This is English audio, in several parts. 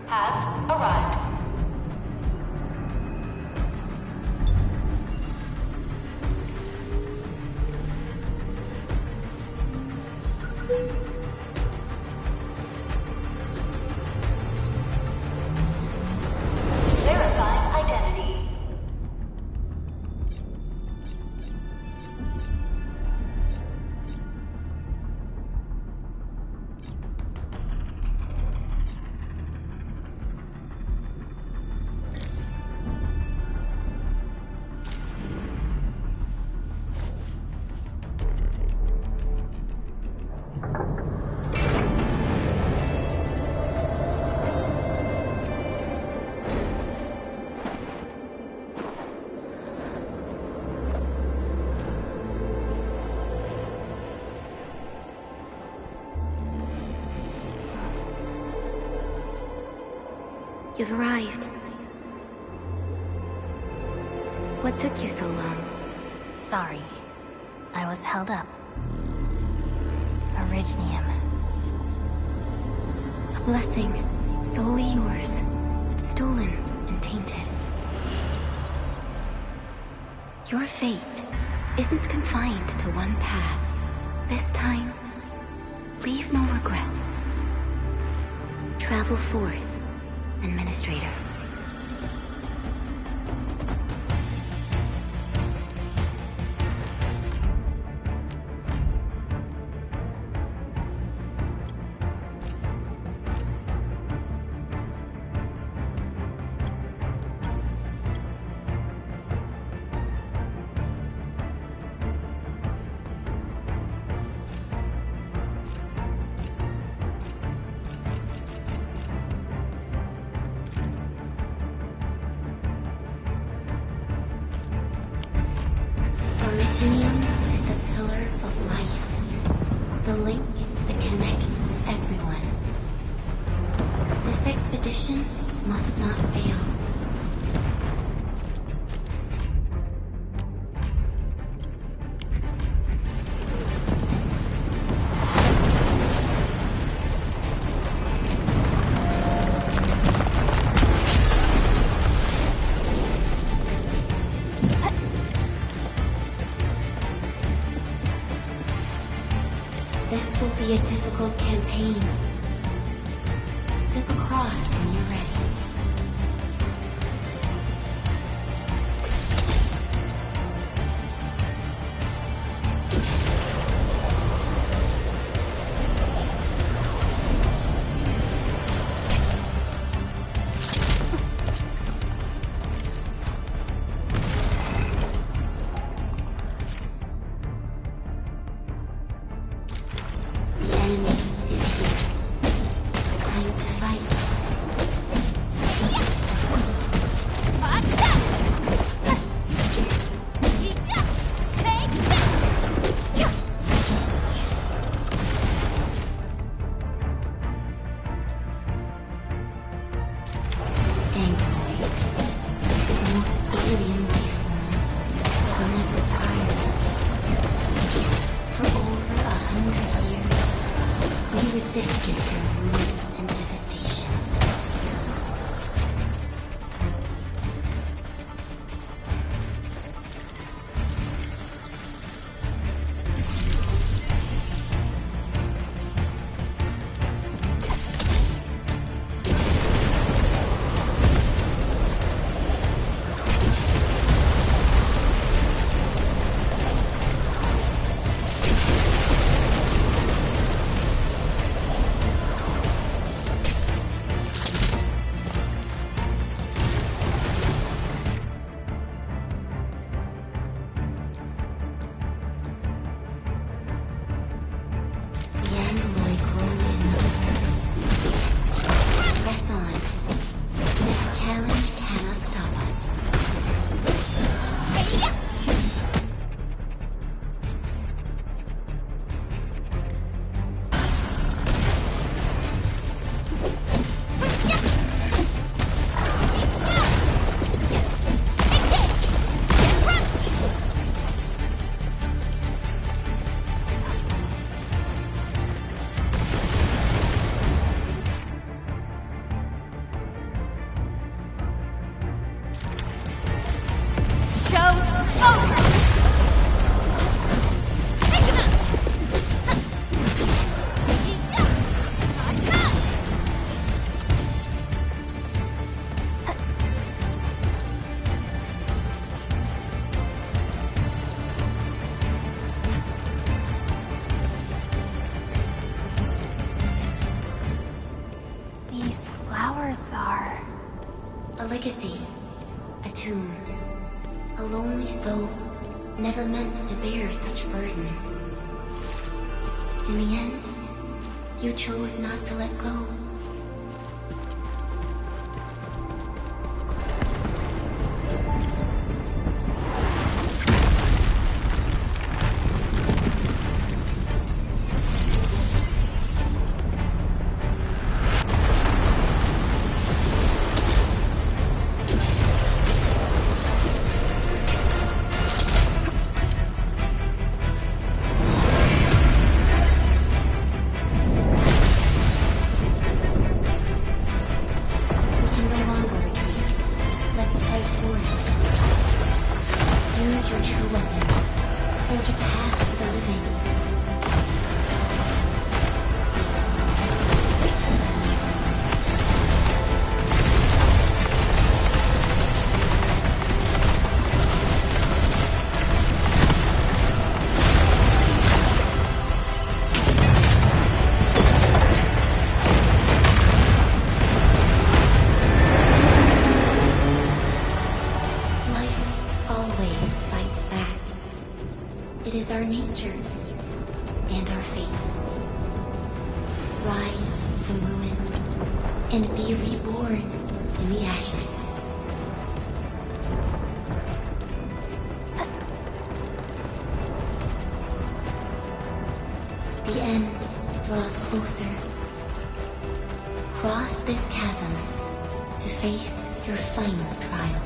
has arrived. Verifying identity. You've arrived. What took you so long? Sorry. I was held up. Originium. A blessing, solely yours, but stolen and tainted. Your fate isn't confined to one path. This time, leave no regrets. Travel forth, Administrator. Originium is the pillar of life, the link that connects everyone. This expedition must not fail. This will be a difficult campaign. Zip across when you're ready. The enemy is here. Time to fight. Angry, the most alien life form will never tires. For over 100 years, we resisted their ruin and devastation. These flowers are... A legacy. A tomb. A lonely soul, never meant to bear such burdens. In the end, you chose not to let go. It is our nature and our fate. Rise from ruin and be reborn in the ashes. The end draws closer. Cross this chasm to face your final trial.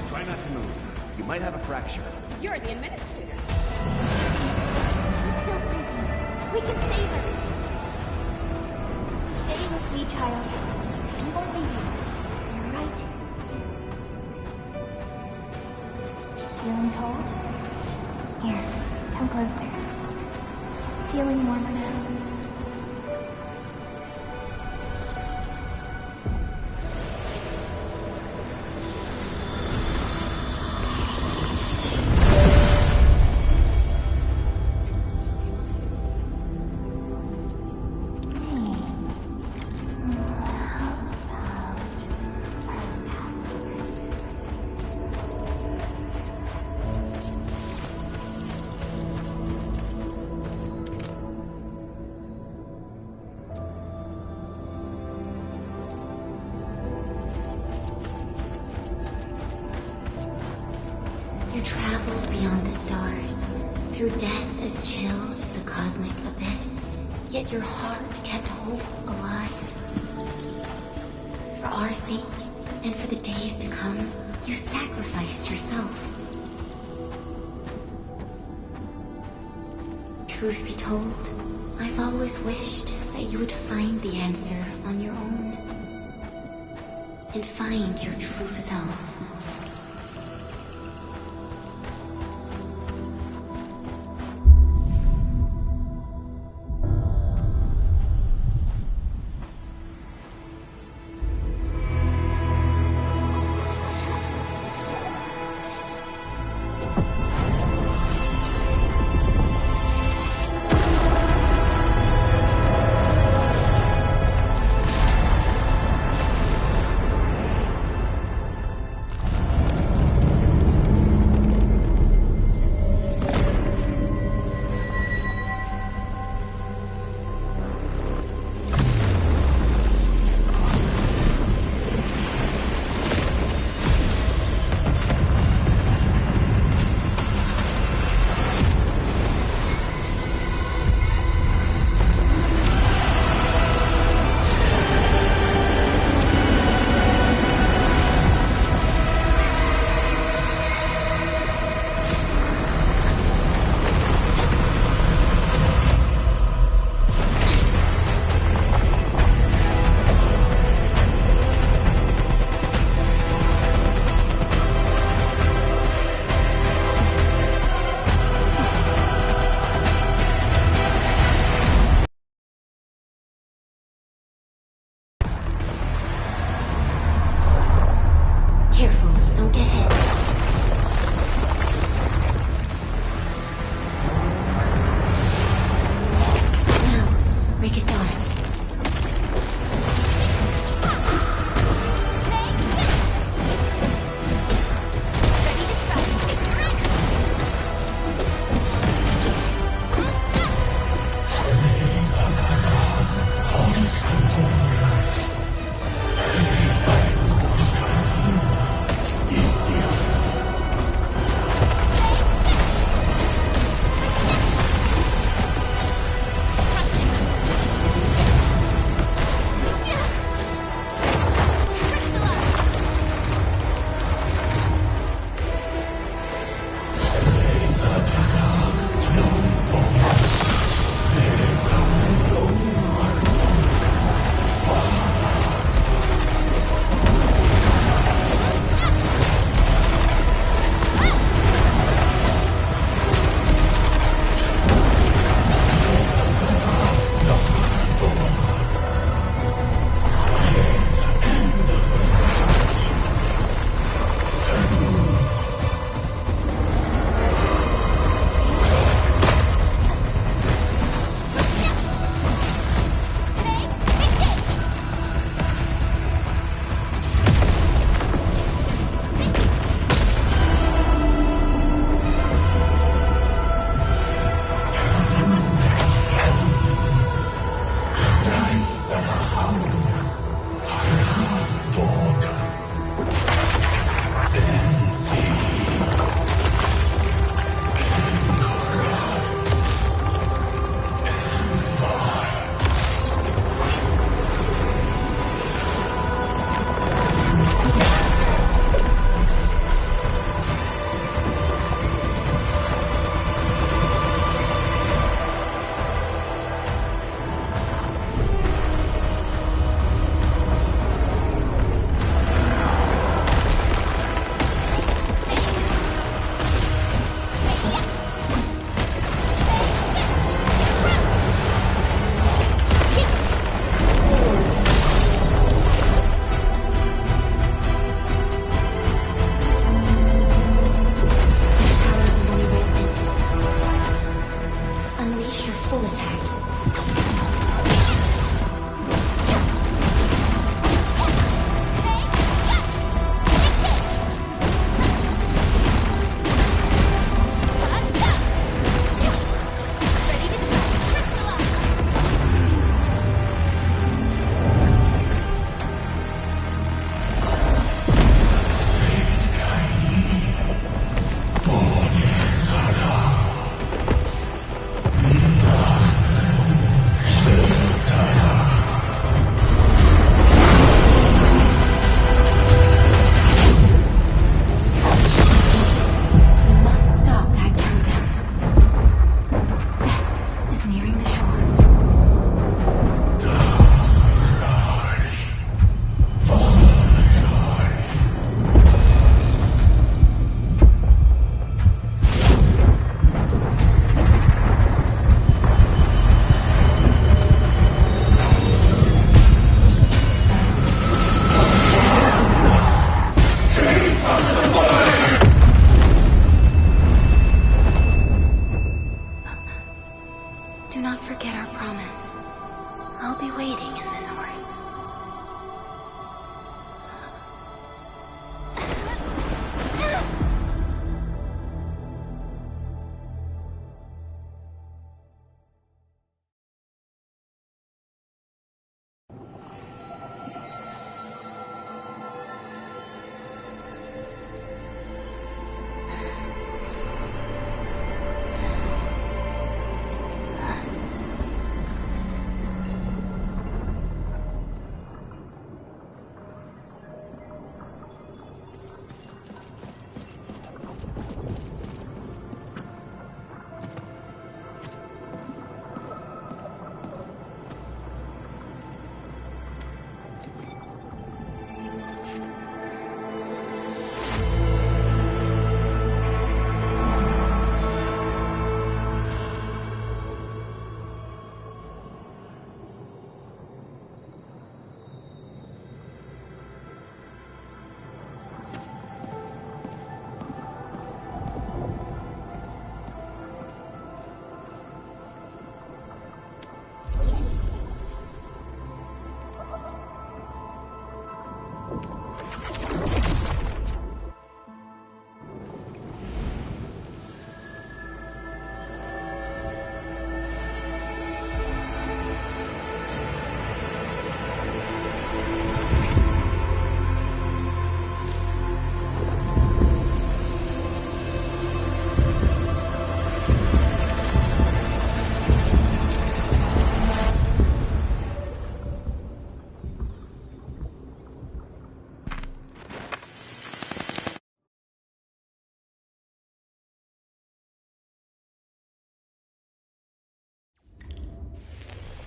Try not to move. You might have a fracture. You're the administrator. She's still breathing. We can save her. Stay with me, child. We won't leave you. You're right. Feeling cold? Here, come closer. Feeling warmer now? You traveled beyond the stars, through death as chill as the cosmic abyss, yet your heart kept hope alive. For our sake, and for the days to come, you sacrificed yourself. Truth be told, I've always wished that you would find the answer on your own, and find your true self.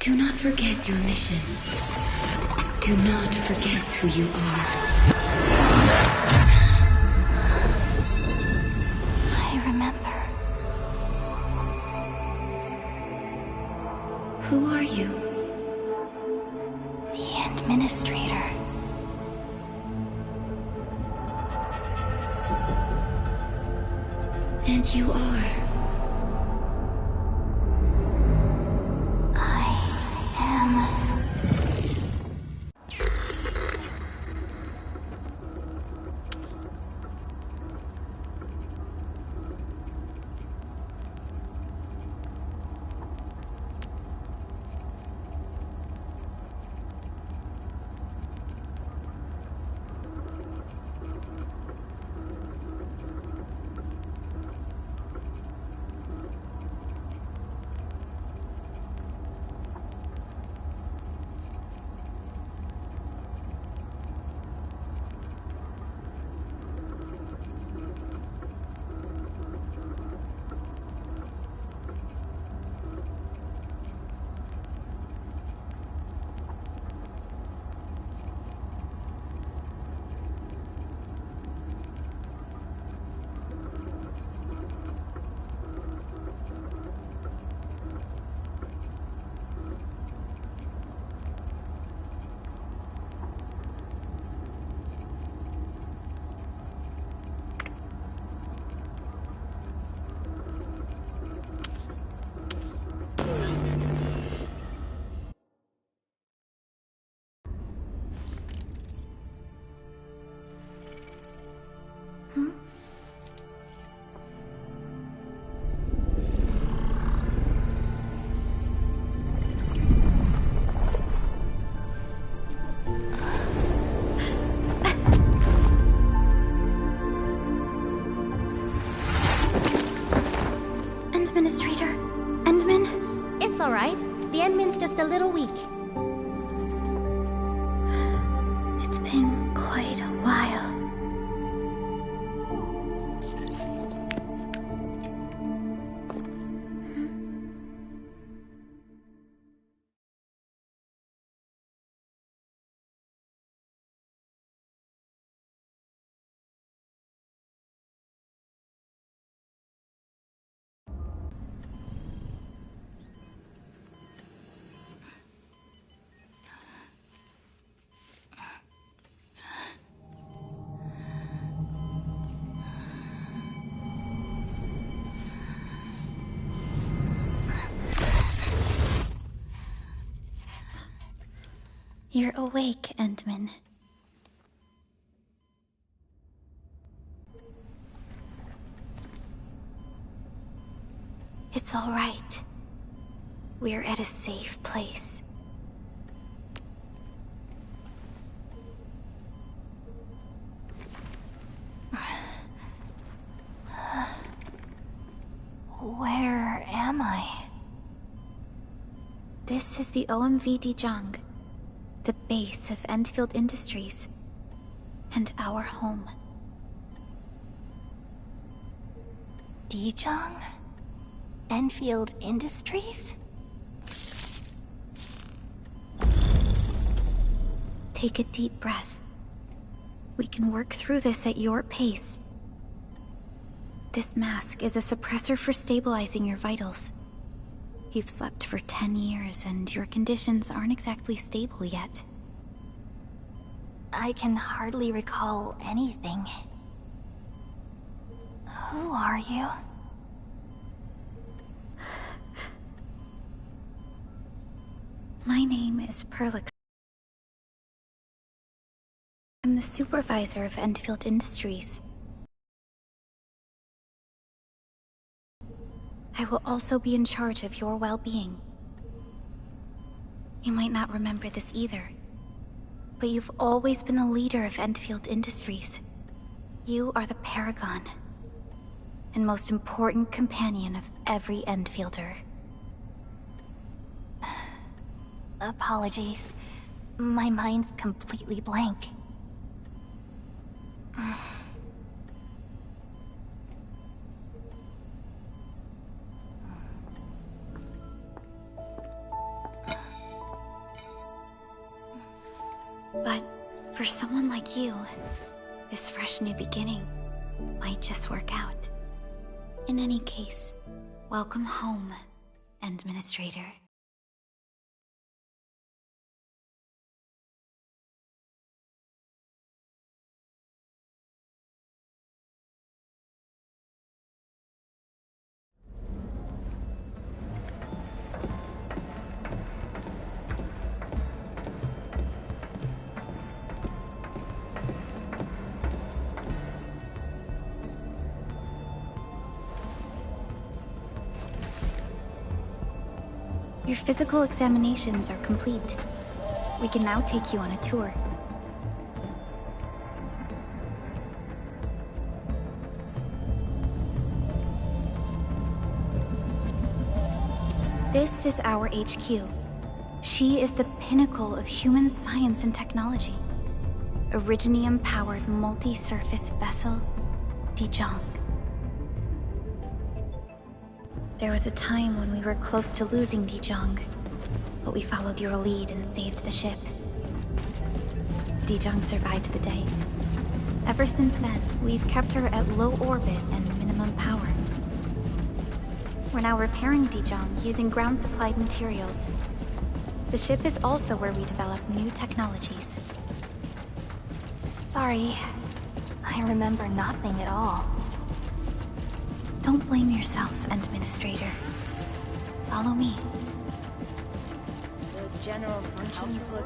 Do not forget your mission. Do not forget who you are. I remember. Who are you? The Administrator. And you are. I am. Administrator? Endman? It's alright. The Endman's just a little weak. It's been quite a while. You're awake, Endman. It's all right. We're at a safe place. Where am I? This is the OMV Dijong, the base of Enfield Industries, and our home. Dijong? Enfield Industries? Take a deep breath. We can work through this at your pace. This mask is a suppressor for stabilizing your vitals. You've slept for 10 years, and your conditions aren't exactly stable yet. I can hardly recall anything. Who are you? My name is Perlica. I'm the supervisor of Enfield Industries. I will also be in charge of your well-being. You might not remember this either, but you've always been a leader of Enfield Industries. You are the paragon, and most important companion of every Enfielder. Apologies. My mind's completely blank. For someone like you, this fresh new beginning might just work out. In any case, welcome home, Administrator. Your physical examinations are complete. We can now take you on a tour. This is our HQ. She is the pinnacle of human science and technology. Originium-powered multi-surface vessel, Dijong. There was a time when we were close to losing Dijong, but we followed your lead and saved the ship. Dijong survived the day. Ever since then, we've kept her at low orbit and minimum power. We're now repairing Dijong using ground-supplied materials. The ship is also where we develop new technologies. Sorry, I remember nothing at all. Don't blame yourself, Administrator. Follow me. The general functions look...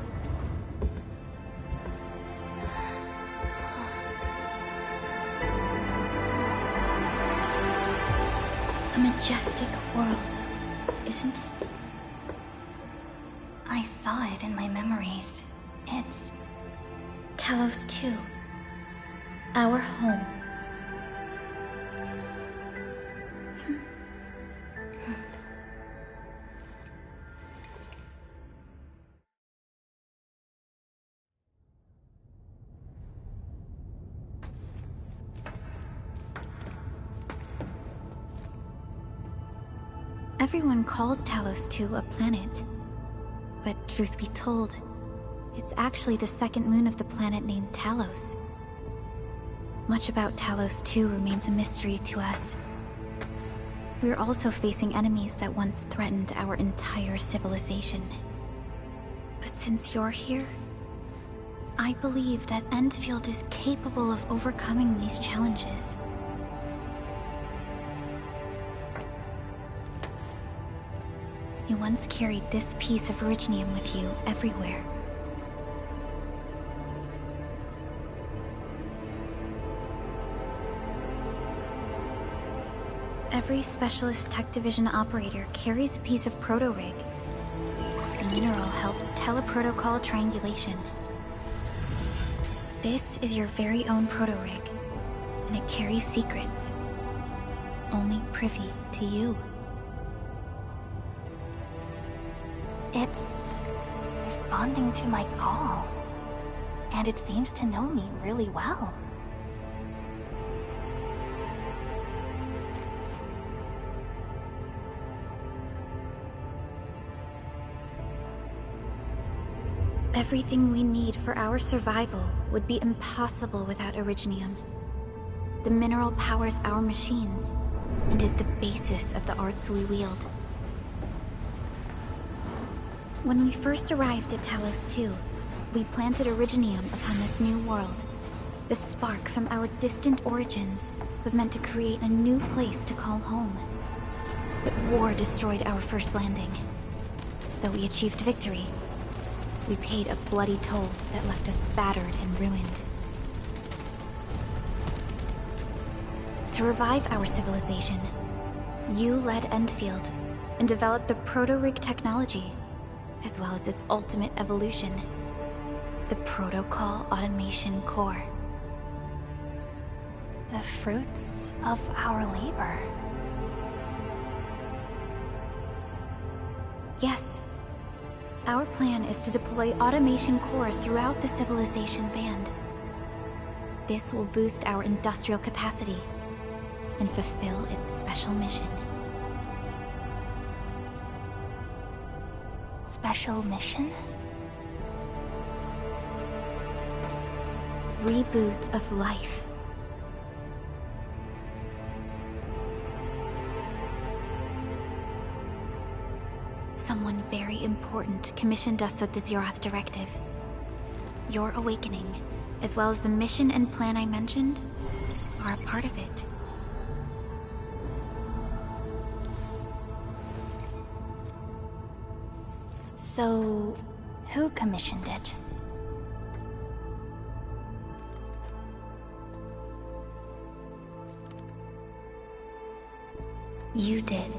A majestic world, isn't it? I saw it in my memories. It's Talos 2. Our home. Everyone calls Talos 2 a planet. But truth be told, it's actually the second moon of the planet named Talos. Much about Talos 2 remains a mystery to us. We're also facing enemies that once threatened our entire civilization. But since you're here, I believe that Endfield is capable of overcoming these challenges. You once carried this piece of Originium with you everywhere. Every Specialist Tech Division operator carries a piece of proto-rig. The mineral helps teleprotocol triangulation. This is your very own proto-rig, and it carries secrets. Only privy to you. It's responding to my call, and it seems to know me really well. Everything we need for our survival would be impossible without Originium. The mineral powers our machines, and is the basis of the arts we wield. When we first arrived at Talos 2, we planted Originium upon this new world. The spark from our distant origins was meant to create a new place to call home. But war destroyed our first landing. Though we achieved victory, we paid a bloody toll that left us battered and ruined. To revive our civilization, you led Endfield and developed the proto-rig technology, as well as its ultimate evolution, the Protocol Automation Core. The fruits of our labor. Yes. Our plan is to deploy automation cores throughout the civilization band. This will boost our industrial capacity and fulfill its special mission. Special mission? reboot of life. Someone very important commissioned us with the Zeroth Directive. Your awakening, as well as the mission and plan I mentioned, are a part of it. So, who commissioned it? You did.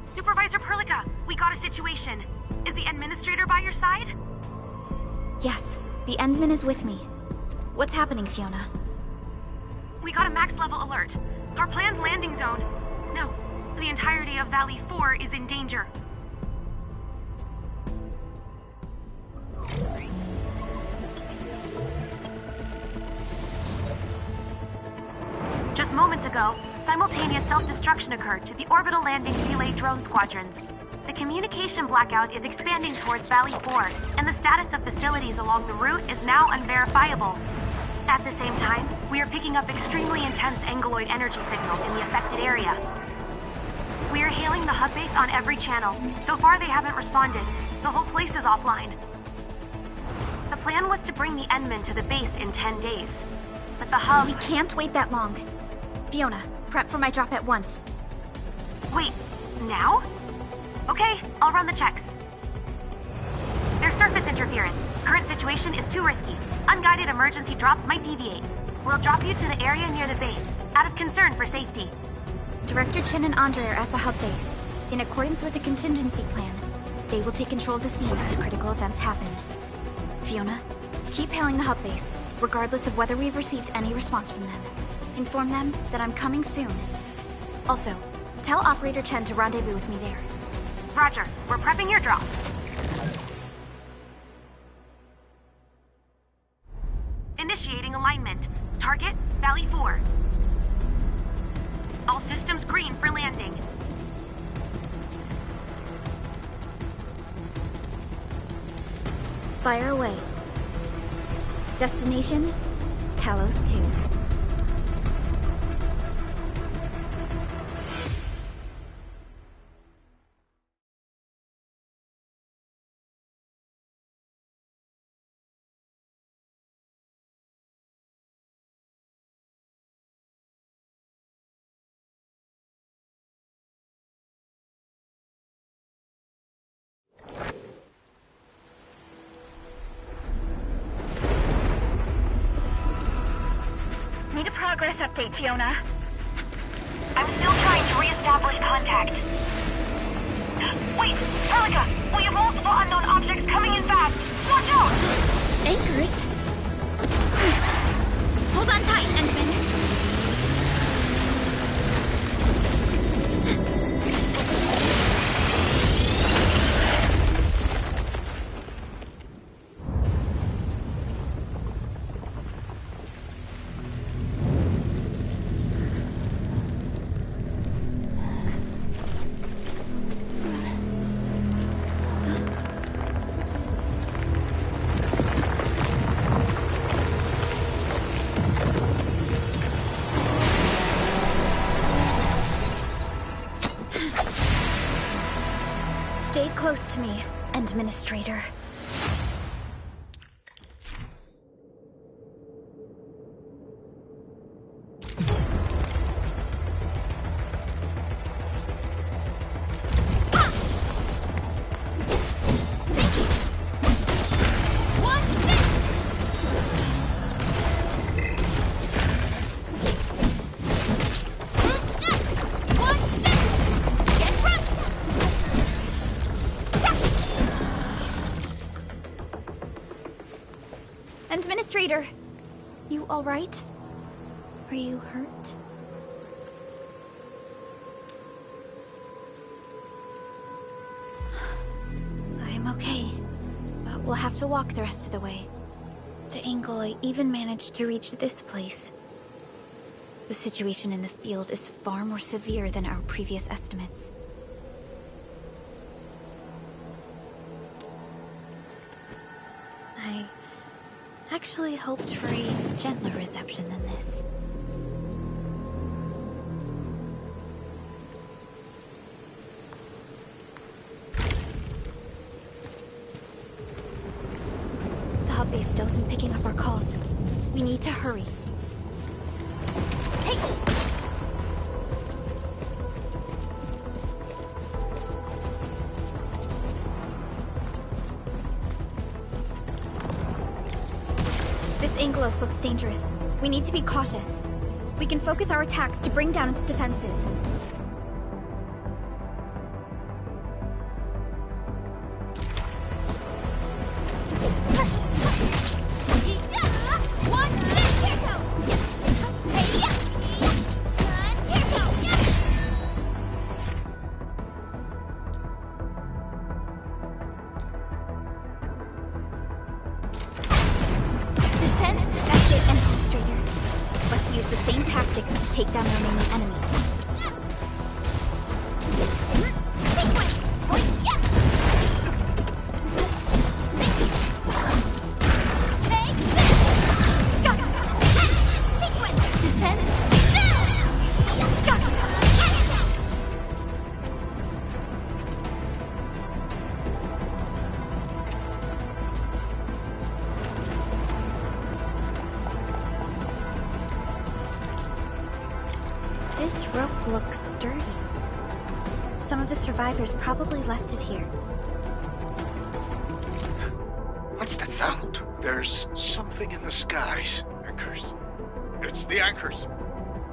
Supervisor Perlica, we got a situation. Is the administrator by your side? Yes, the Endman is with me. What's happening, Fiona? We got a max level alert. Our planned landing zone... No, the entirety of Valley 4 is in danger. Just moments ago, simultaneous self-destruction occurred to the orbital landing relay drone squadrons. The communication blackout is expanding towards Valley 4, and the status of facilities along the route is now unverifiable. At the same time, we are picking up extremely intense angeloid energy signals in the affected area. We are hailing the hub base on every channel. So far they haven't responded. The whole place is offline. The plan was to bring the Endman to the base in 10 days. But the hub... We can't wait that long. Fiona, prep for my drop at once. Wait, now? Okay, I'll run the checks. There's surface interference. Current situation is too risky. Unguided emergency drops might deviate. We'll drop you to the area near the base, out of concern for safety. Director Chen and Andre are at the hub base. In accordance with the contingency plan, they will take control of the scene as critical events happen. Fiona, keep hailing the hub base, regardless of whether we've received any response from them. Inform them that I'm coming soon. Also, tell Operator Chen to rendezvous with me there. Roger, we're prepping your drop. Initiating alignment. Target, Valley 4. All systems green for landing. Fire away. Destination, Talos 2. Need a progress update, Fiona. I'm still trying to re-establish contact. Wait, Perlica! We have multiple unknown objects coming in fast! Watch out! Anchors? Hold on tight, Endman. Stay close to me, Administrator. Administrator, you all right? Are you hurt? I'm okay, but we'll have to walk the rest of the way. The angle I even managed to reach this place The situation in the field is far more severe than our previous estimates. I actually hoped for a gentler reception than this. The hub base still isn't picking up our calls. We need to hurry. Hey! This Angelos looks dangerous. We need to be cautious. We can focus our attacks to bring down its defenses. Take down the remaining enemies. This rope looks sturdy. Some of the survivors probably left it here. What's that sound? There's something in the skies. Anchors. It's the anchors.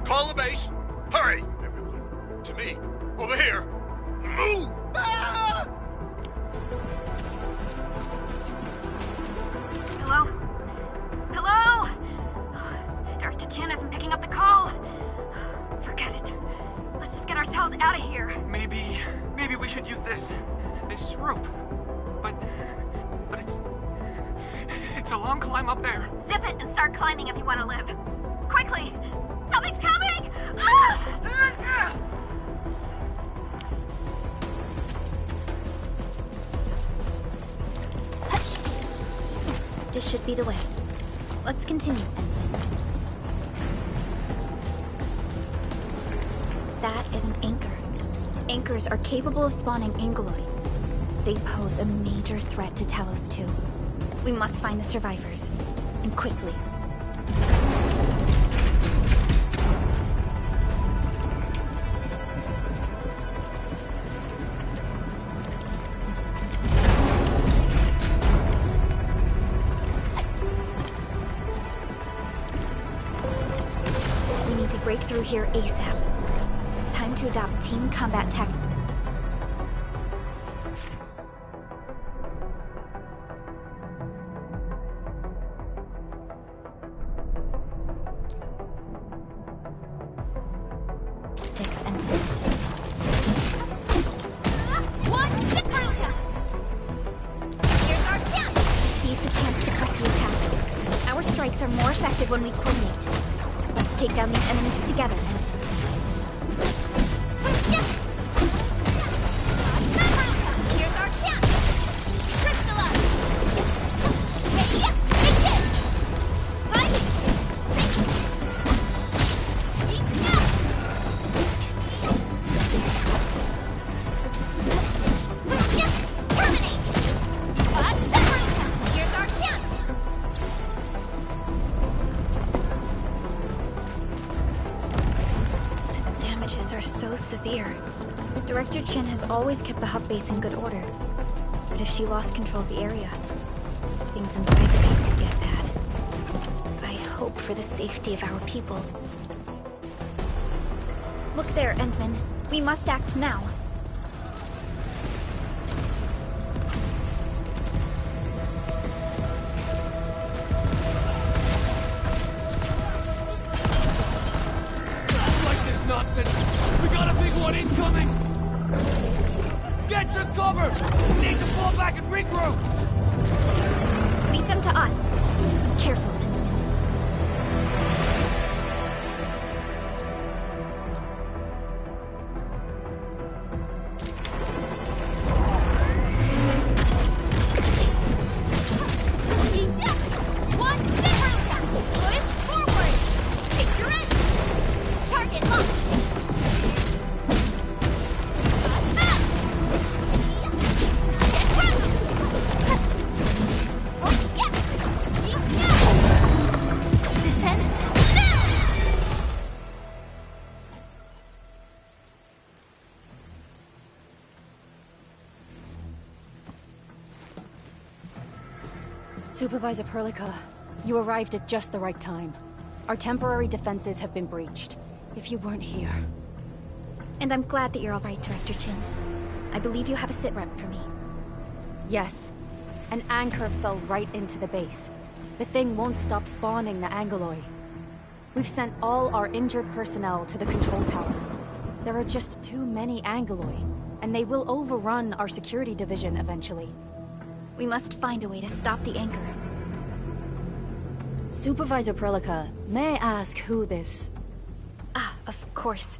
Call the base. Hurry, everyone. To me. Over here. Move! Ah! Hello? Hello? Director Chin isn't picking up the call. Forget it. Let's just get ourselves out of here. Maybe we should use this rope. But it's a long climb up there. Zip it and start climbing if you want to live. Quickly! Something's coming! Ah! This should be the way. Let's continue, Endfielding. That is an anchor. Anchors are capable of spawning Angeloid. They pose a major threat to Talos 2. We must find the survivors. And quickly. We need to break through here ASAP. Time to adopt team combat tactics. Seize the chance to press the attack. Our strikes are more effective when we coordinate. Let's take down these enemies together. Severe. Director Chin has always kept the hub base in good order. But if she lost control of the area, things inside the base could get bad. I hope for the safety of our people. Look there, Endman. We must act now. Like this nonsense. We got a big one incoming! Get to cover! We need to fall back and regroup! Leave them to us. Careful, Endman. Supervisor Perlica, you arrived at just the right time. Our temporary defenses have been breached. If you weren't here... And I'm glad that you're all right, Director Chin. I believe you have a sitrep for me. Yes. An anchor fell right into the base. The thing won't stop spawning the Angoloi. We've sent all our injured personnel to the control tower. There are just too many Angoloi, and they will overrun our security division eventually. We must find a way to stop the anchor. Supervisor Perlica, may I ask who this... Ah, of course.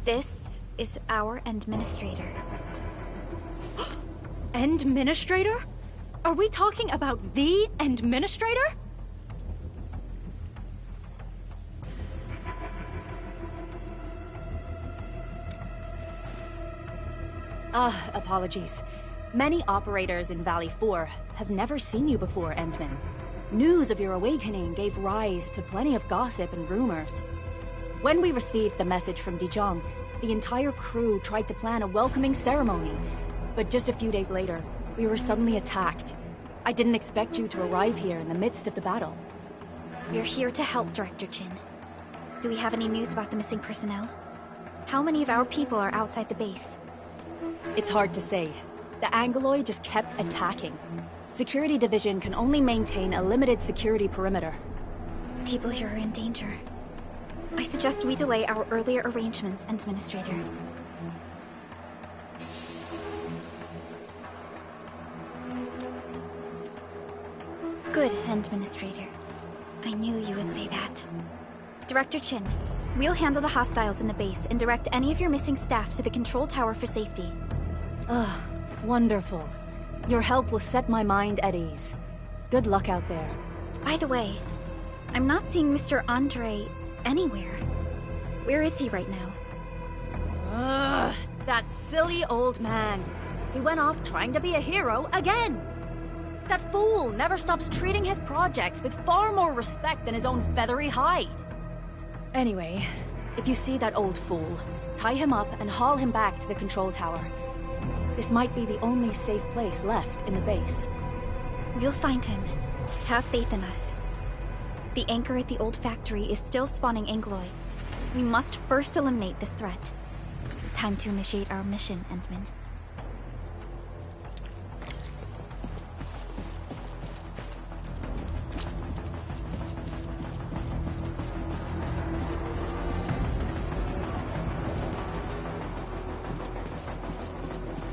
This is our administrator. Administrator? Are we talking about the administrator? Apologies. Many operators in Valley 4 have never seen you before, Endman. News of your awakening gave rise to plenty of gossip and rumors. When we received the message from Dijon, the entire crew tried to plan a welcoming ceremony. But just a few days later, we were suddenly attacked. I didn't expect you to arrive here in the midst of the battle. We're here to help, Director Chin. Do we have any news about the missing personnel? How many of our people are outside the base? It's hard to say. The Angoloi just kept attacking. Security Division can only maintain a limited security perimeter. People here are in danger. I suggest we delay our earlier arrangements, Administrator. Good, Administrator. I knew you would say that. Director Chin, we'll handle the hostiles in the base and direct any of your missing staff to the control tower for safety. Wonderful. Your help will set my mind at ease. Good luck out there. By the way, I'm not seeing Mr. Andre anywhere. Where is he right now? That silly old man. He went off trying to be a hero again. That fool never stops treating his projects with far more respect than his own feathery hide. Anyway, if you see that old fool, tie him up and haul him back to the control tower. This might be the only safe place left in the base. We'll find him. Have faith in us. The anchor at the old factory is still spawning Angoloi. We must first eliminate this threat. Time to initiate our mission, Endman.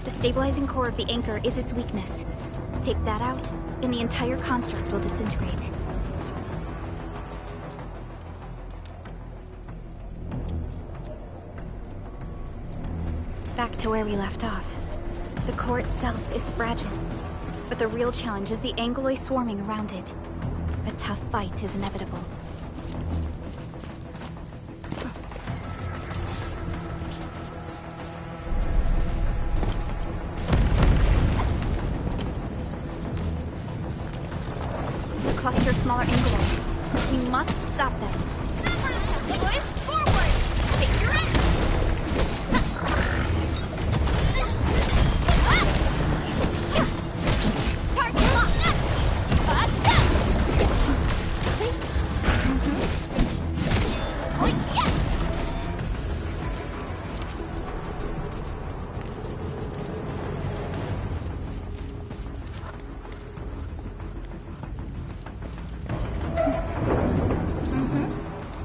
The stabilizing core of the anchor is its weakness. Take that out, and the entire construct will disintegrate. Back to where we left off. The core itself is fragile, but the real challenge is the Angoloi swarming around it. A tough fight is inevitable. A cluster of smaller Angoloi. We must stop them.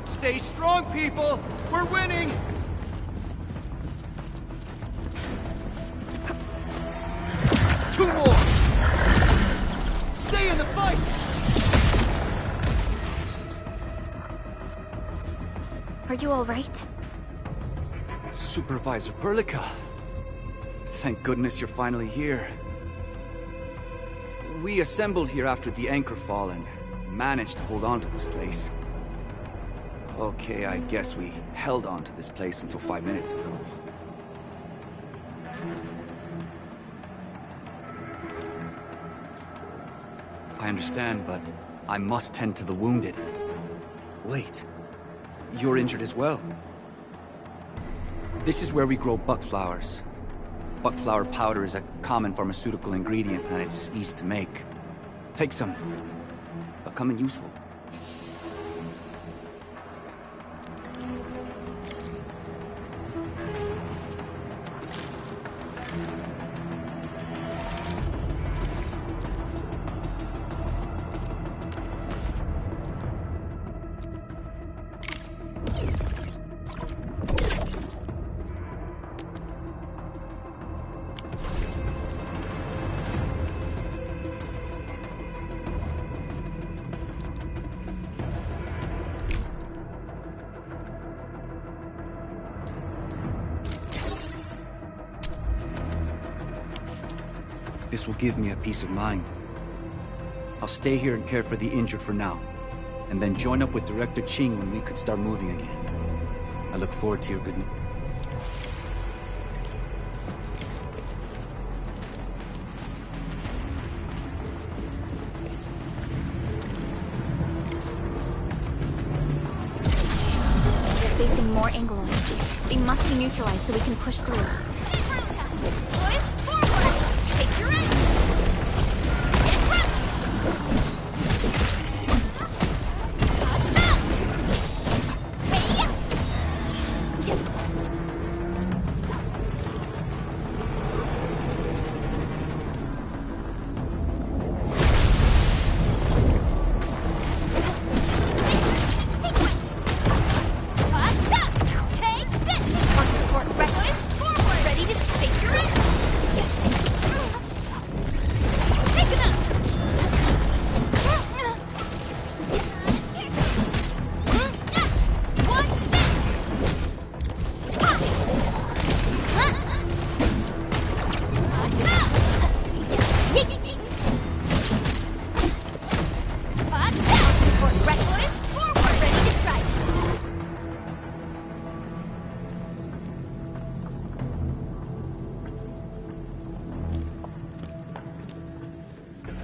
Stay strong, people! We're winning! Two more! Stay in the fight! Are you all right? Supervisor Perlica. Thank goodness you're finally here. We assembled here after the anchor fall and managed to hold on to this place. Okay, I guess we held on to this place until 5 minutes ago. I understand, but I must tend to the wounded. Wait, you're injured as well. This is where we grow buckflowers. Buckflower powder is a common pharmaceutical ingredient and it's easy to make. Take some. But come in useful. This will give me a peace of mind. I'll stay here and care for the injured for now, and then join up with Director Ching when we could start moving again. I look forward to your good news. They're facing more Anglo. They must be neutralized so we can push through.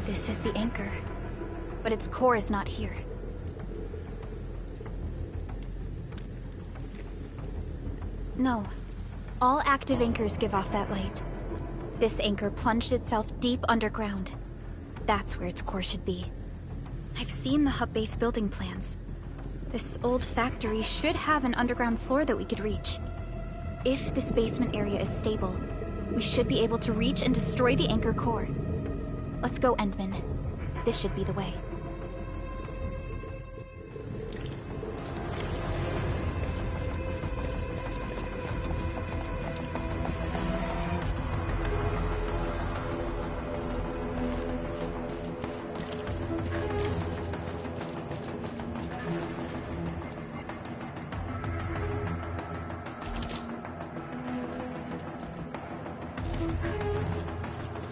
This is the anchor, but its core is not here. No. All active anchors give off that light. This anchor plunged itself deep underground. That's where its core should be. I've seen the hub base building plans. This old factory should have an underground floor that we could reach. If this basement area is stable, we should be able to reach and destroy the anchor core. Let's go, Endman. This should be the way.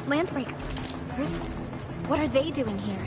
Landbreakers? What are they doing here?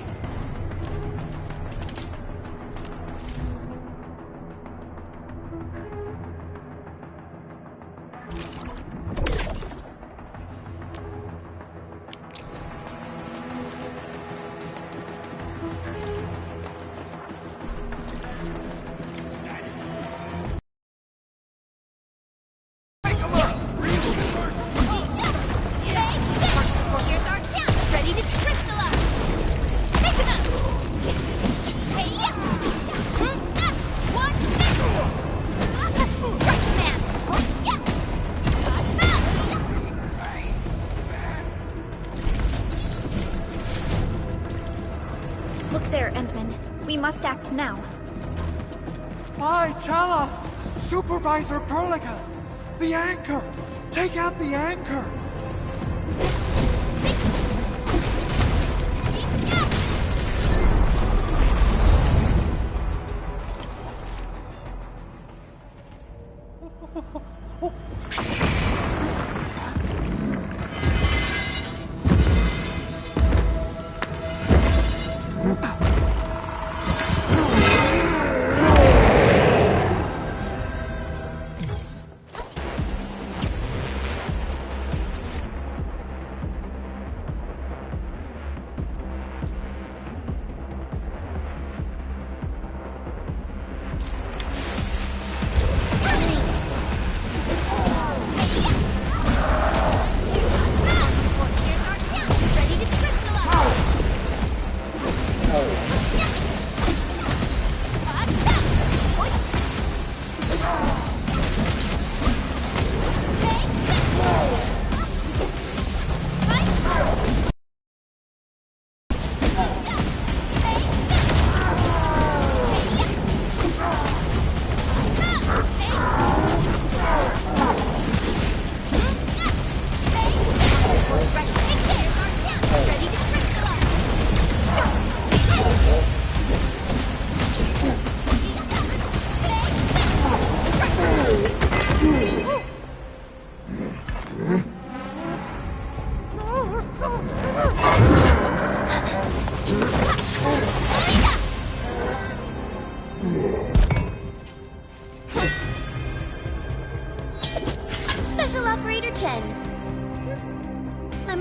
Look there, Endman. We must act now. Why, tell us! Supervisor Perlica! The anchor! Take out the anchor!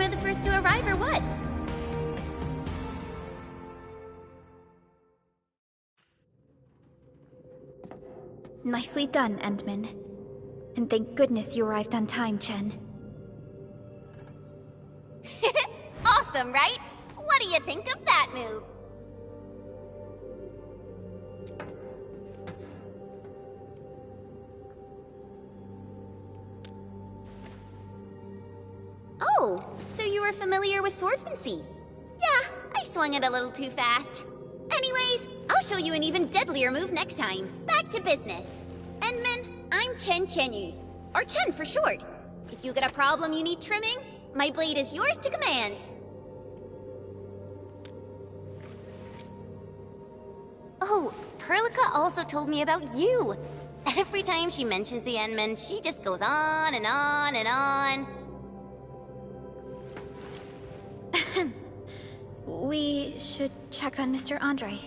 am I the first to arrive or what? Nicely done, Endman. And thank goodness you arrived on time, Chen. Awesome, right? What do you think of that move? Oh, so you were familiar with swordsmancy? Yeah, I swung it a little too fast. Anyways, I'll show you an even deadlier move next time. Back to business. Endman, I'm Chen Chenyu, or Chen for short. If you get a problem you need trimming, my blade is yours to command. Oh, Perlica also told me about you. Every time she mentions the Endman, she just goes on and on and on. We should check on Mr. Andre.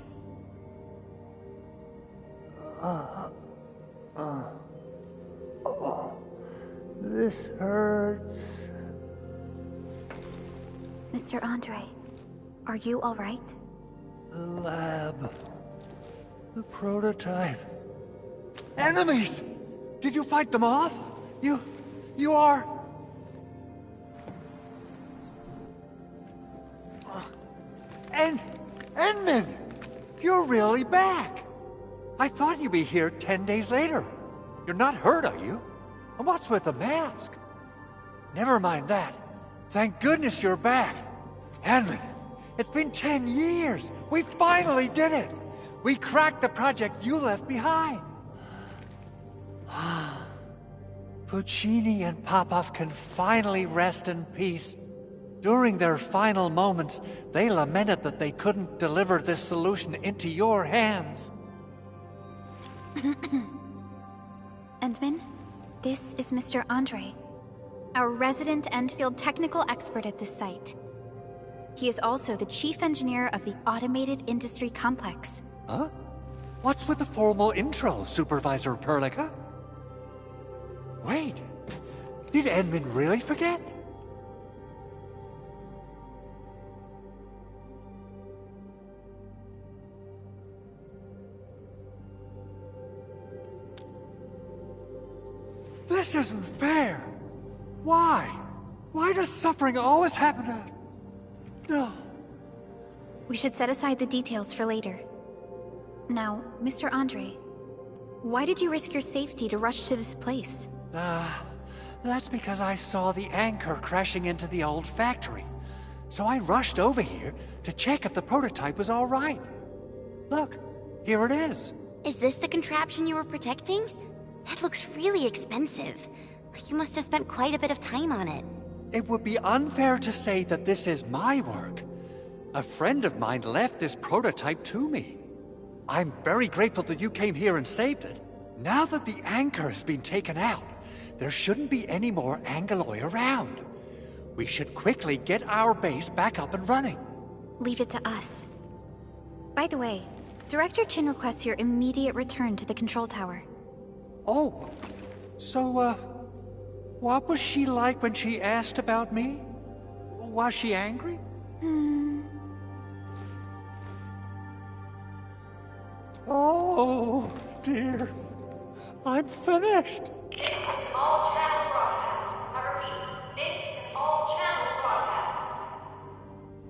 This hurts. Mr. Andre, are you all right? The lab. The prototype. Enemies! Did you fight them off? You are... Endman! You're really back! I thought you'd be here 10 days later. You're not hurt, are you? And what's with the mask? Never mind that. Thank goodness you're back. Endman, it's been 10 years. We finally did it. We cracked the project you left behind. Puccini and Popov can finally rest in peace. During their final moments, they lamented that they couldn't deliver this solution into your hands. Endman, this is Mr. Andre, our resident Enfield technical expert at this site. He is also the chief engineer of the Automated Industry Complex. Huh? What's with the formal intro, Supervisor Perlica? Wait, did Endman really forget? This isn't fair. Why? Why does suffering always happen to... No. We should set aside the details for later. Now, Mr. Andre, why did you risk your safety to rush to this place? That's because I saw the anchor crashing into the old factory. So I rushed over here to check if the prototype was all right. Look, here it is. Is this the contraption you were protecting? It looks really expensive. You must have spent quite a bit of time on it. It would be unfair to say that this is my work. A friend of mine left this prototype to me. I'm very grateful that you came here and saved it. Now that the anchor has been taken out, there shouldn't be any more Angaloi around. We should quickly get our base back up and running. Leave it to us. By the way, Director Chin requests your immediate return to the control tower. Oh, so, what was she like when she asked about me? Was she angry? Oh, dear. I'm finished. This is an all-channel broadcast. I repeat, this is an all-channel broadcast.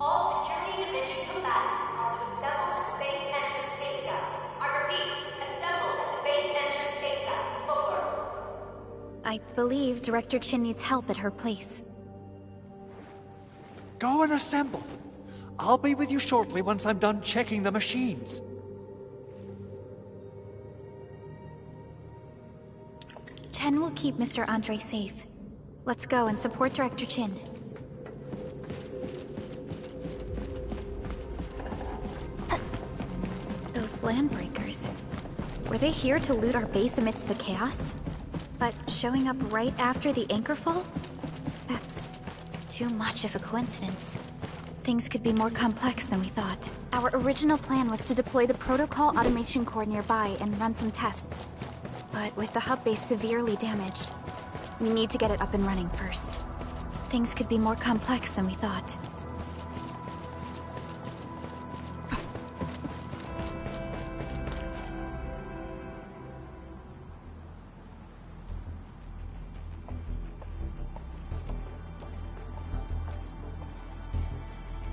All security division combatants are to assemble at the base entrance ASAP. I repeat, assemble at the base entrance ASAP. Over. I believe Director Chin needs help at her place. Go and assemble. I'll be with you shortly once I'm done checking the machines. Chen will keep Mr. Andre safe. Let's go and support Director Chin. Those landbreakers. Were they here to loot our base amidst the chaos? But showing up right after the anchor fall? That's too much of a coincidence. Things could be more complex than we thought. Our original plan was to deploy the protocol automation core nearby and run some tests. But with the hub base severely damaged, we need to get it up and running first. Things could be more complex than we thought.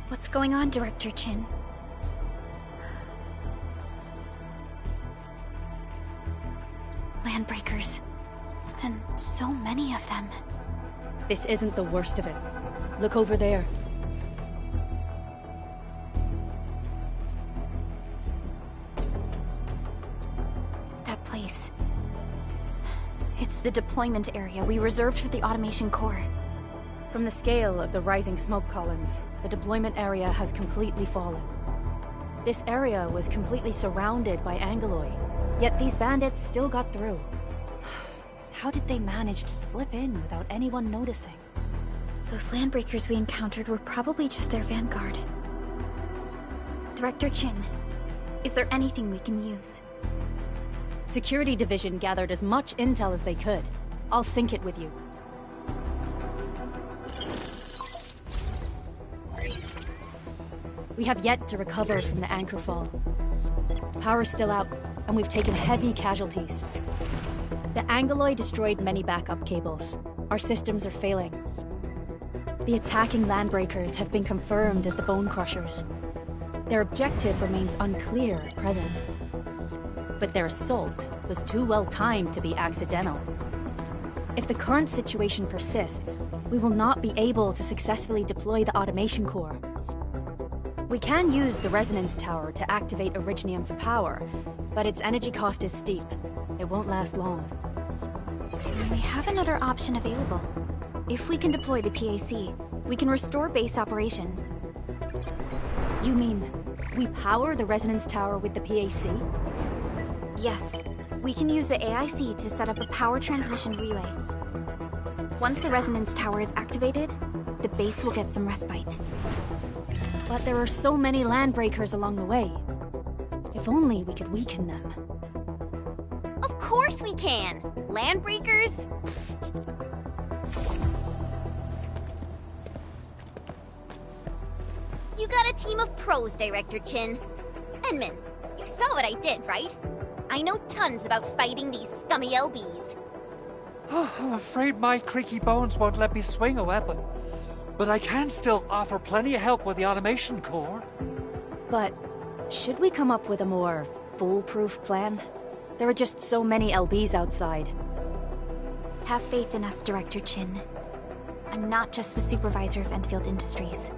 What's going on, Director Chin? Landbreakers. And so many of them. This isn't the worst of it. Look over there. That place. It's the deployment area we reserved for the automation core. From the scale of the rising smoke columns, the deployment area has completely fallen. This area was completely surrounded by Angoloi, yet these bandits still got through. How did they manage to slip in without anyone noticing? Those landbreakers we encountered were probably just their vanguard. Director Chin, is there anything we can use? Security Division gathered as much intel as they could. I'll sync it with you. We have yet to recover from the anchor fall. Power's still out, and we've taken heavy casualties. The Angoloi destroyed many backup cables. Our systems are failing. The attacking landbreakers have been confirmed as the Bone Crushers. Their objective remains unclear at present. But their assault was too well timed to be accidental. If the current situation persists, we will not be able to successfully deploy the automation core. We can use the resonance tower to activate Originium for power, but its energy cost is steep. It won't last long. We have another option available. If we can deploy the PAC, we can restore base operations. You mean, we power the resonance tower with the PAC? Yes. We can use the AIC to set up a power transmission relay. Once the resonance tower is activated, the base will get some respite. But there are so many landbreakers along the way. If only we could weaken them. Of course we can! Landbreakers? You got a team of pros, Director Chin. Edmund, you saw what I did, right? I know tons about fighting these scummy LBs. I'm afraid my creaky bones won't let me swing a weapon. But I can still offer plenty of help with the automation core. But should we come up with a more foolproof plan? There are just so many LBs outside. Have faith in us, Director Chin. I'm not just the supervisor of Enfield Industries.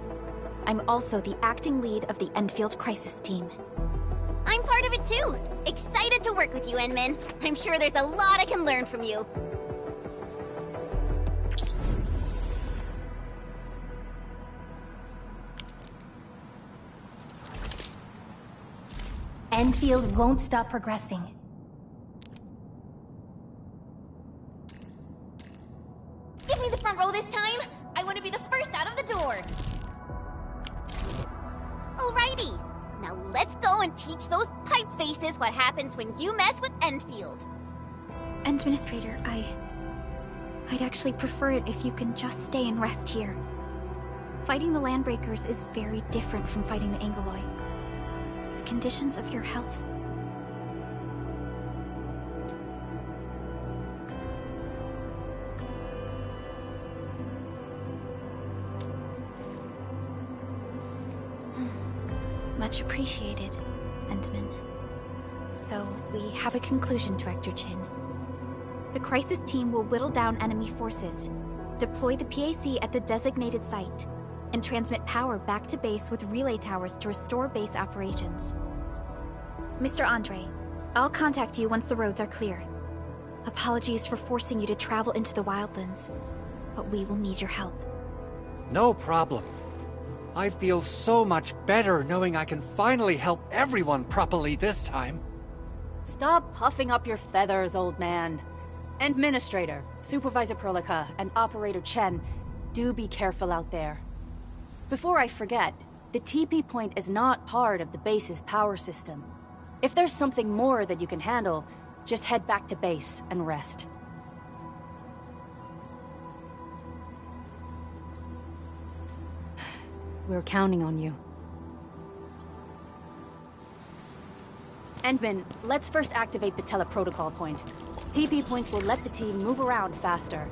I'm also the acting lead of the Enfield Crisis Team. I'm part of it too. Excited to work with you, Enmin. I'm sure there's a lot I can learn from you. Enfield won't stop progressing. Give me the front row this time. I want to be the first out of the door. Alrighty. Now let's go and teach those pipe faces what happens when you mess with Enfield. Administrator, I'd actually prefer it if you can just stay and rest here. Fighting the Landbreakers is very different from fighting the Angoloi. The conditions of your health... Much appreciated, Entman. So, we have a conclusion, Director Chin. The Crisis Team will whittle down enemy forces, deploy the PAC at the designated site, and transmit power back to base with relay towers to restore base operations. Mr. Andre, I'll contact you once the roads are clear. Apologies for forcing you to travel into the wildlands, but we will need your help. No problem. I feel so much better knowing I can finally help everyone properly this time. Stop puffing up your feathers, old man. Administrator, Supervisor Perlica, and Operator Chen, do be careful out there. Before I forget, the TP point is not part of the base's power system. If there's something more that you can handle, just head back to base and rest. We're counting on you. Endman, let's first activate the teleprotocol point. TP points will let the team move around faster.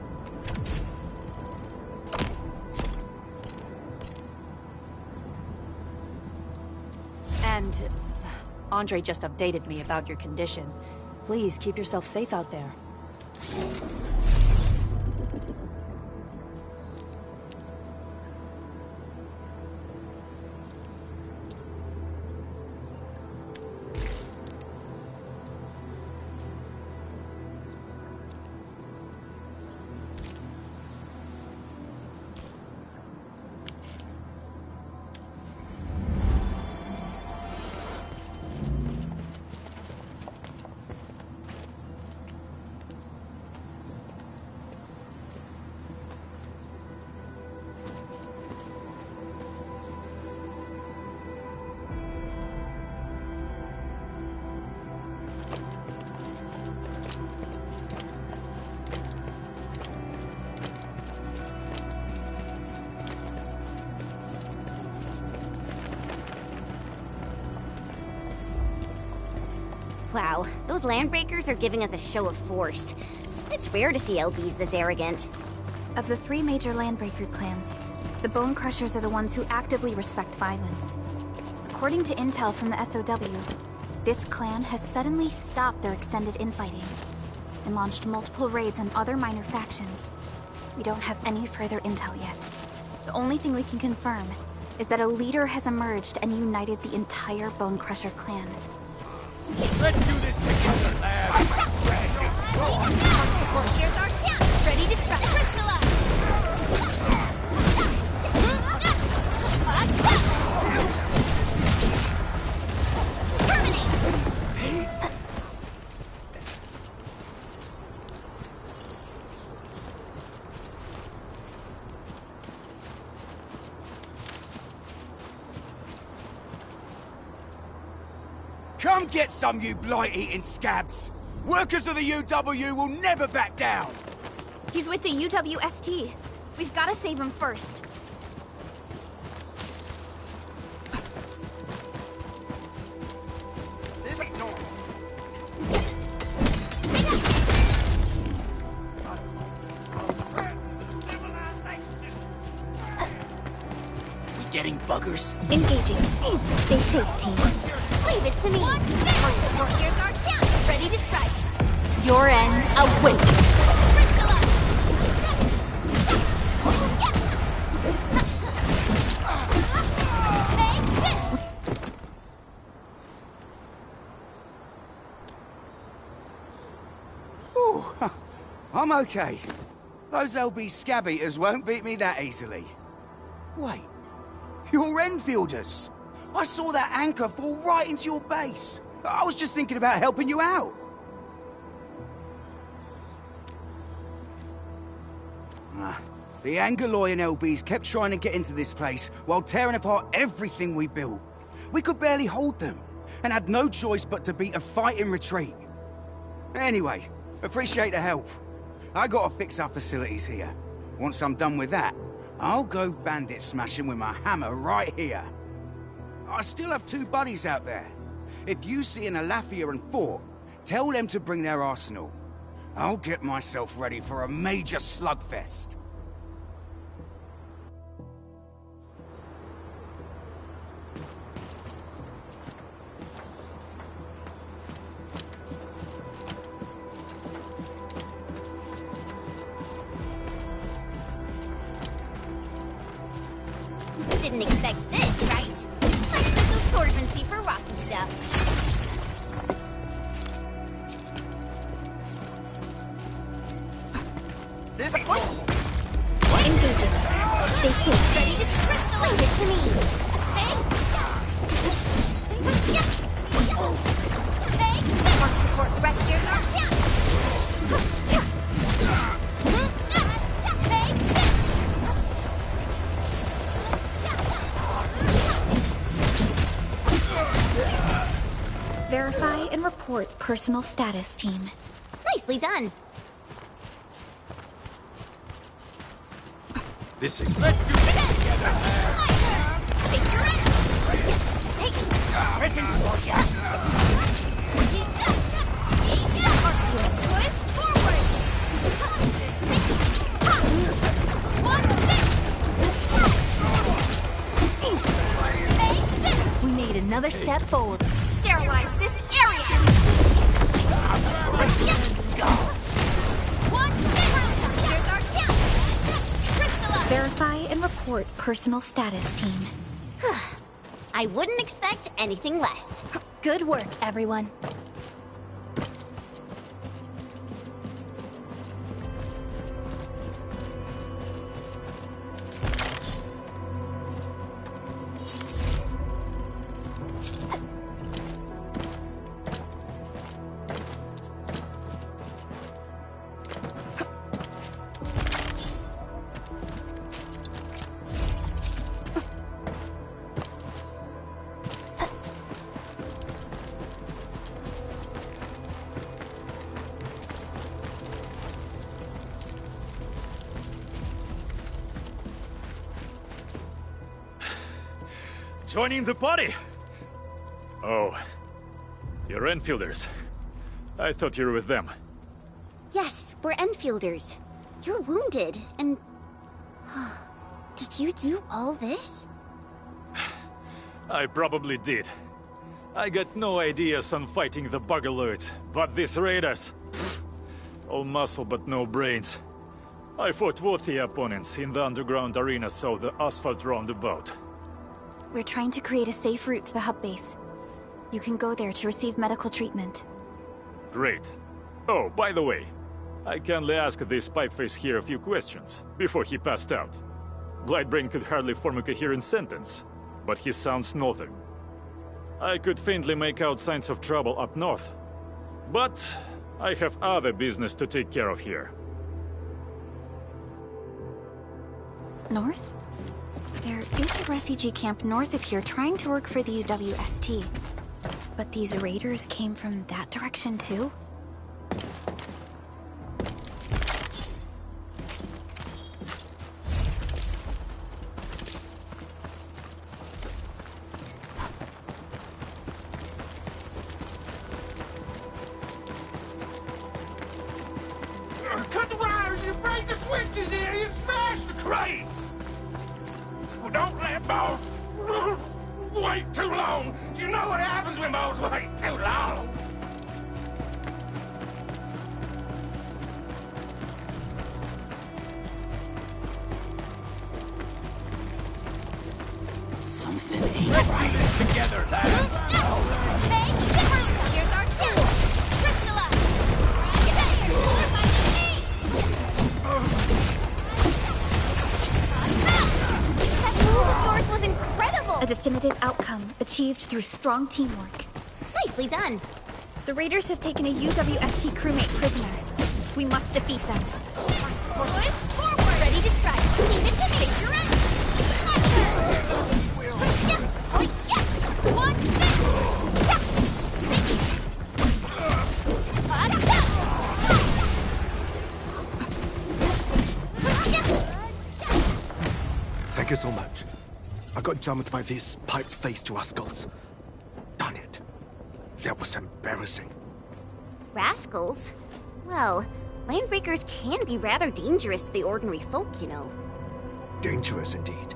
And Andre just updated me about your condition. Please keep yourself safe out there. Wow, those landbreakers are giving us a show of force. It's rare to see LBs this arrogant. Of the 3 major landbreaker clans, the Bone Crushers are the ones who actively respect violence. According to intel from the SOW, this clan has suddenly stopped their extended infighting and launched multiple raids on other minor factions. We don't have any further intel yet. The only thing we can confirm is that a leader has emerged and united the entire Bone Crusher clan. Let's do this together, lads! Here's our chance! Ready to strike! Crystallize! Terminate! Come get some, you blight-eating scabs! Workers of the UW will never back down! He's with the UWST. We've got to save him first. This ain't normal. We getting buggers? Engaging. Stay safe, team. Leave it to me! Here's our chance! Ready to strike! Your end awaits. Ooh, I'm okay. Those LB scab eaters won't beat me that easily. Wait, you're Enfielders! I saw that anchor fall right into your base. I was just thinking about helping you out. The Angaloy and LBs kept trying to get into this place while tearing apart everything we built. We could barely hold them, and had no choice but to beat a fighting retreat. Anyway, appreciate the help. I gotta fix our facilities here. Once I'm done with that, I'll go bandit smashing with my hammer right here. I still have 2 buddies out there. If you see an Alafia and Fort, tell them to bring their arsenal. I'll get myself ready for a major slugfest. Didn't expect this, right? My special swordsmancy for rocky stuff. This ain't normal. Engaging. Stay safe. Ready to crystallize it to me. Mark support threat. Here's our chance. Verify and report personal status, team. Nicely done. Let's do this together, man. Take your rest! Pressing for ya! Push forward! One six! We made another step forward. Sterilize this area! One six! There's our count! Crystallize! Verify and report personal status, team. I wouldn't expect anything less. Good work, everyone. Joining the party? Oh, you're Enfielders. I thought you were with them. Yes, we're Enfielders. You're wounded, and... Did you do all this? I probably did. I got no ideas on fighting the Buggerloids, but these raiders... all muscle but no brains. I fought worthy opponents in the underground arena so the asphalt roundabout. We're trying to create a safe route to the hub base. You can go there to receive medical treatment. Great. Oh, by the way, I kindly asked this pipeface here a few questions before he passed out. Blightbrain could hardly form a coherent sentence, but he sounds northern. I could faintly make out signs of trouble up north, but I have other business to take care of here. North? There is a refugee camp north of here trying to work for the UWST. But these raiders came from that direction too? Cut the wires, you break the switches here, you smash the crates! Well, don't let boss wait too long. You know what happens when boss wait too long. Something ain't right. Together, lads. Here's our chance! Crystallize! Get out of here! Fortify That move of yours was incredible! A definitive outcome achieved through strong teamwork. Nicely done. The raiders have taken a UWST crewmate prisoner. We must defeat them. Push forward! Ready to strike! Leave it to me! Take your end! One six! Thank you so much. I got jumped by these pipe-faced rascals. Darn it. That was embarrassing. Rascals? Well, landbreakers can be rather dangerous to the ordinary folk, you know. Dangerous indeed.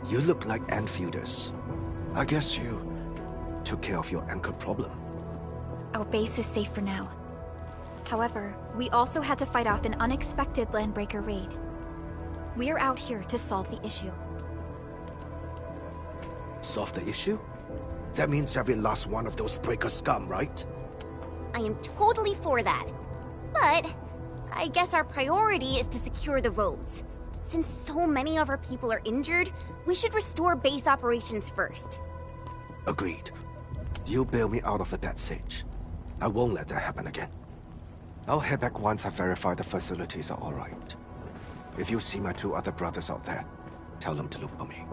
You look like Enfielders. I guess you took care of your anchor problem. Our base is safe for now. However, we also had to fight off an unexpected landbreaker raid. We are out here to solve the issue. Solve the issue? That means every last one of those breaker scum, right? I am totally for that. But I guess our priority is to secure the roads. Since so many of our people are injured, we should restore base operations first. Agreed. You bail me out of the bad sage. I won't let that happen again. I'll head back once I verify the facilities are all right. If you see my two other brothers out there, tell them to look for me.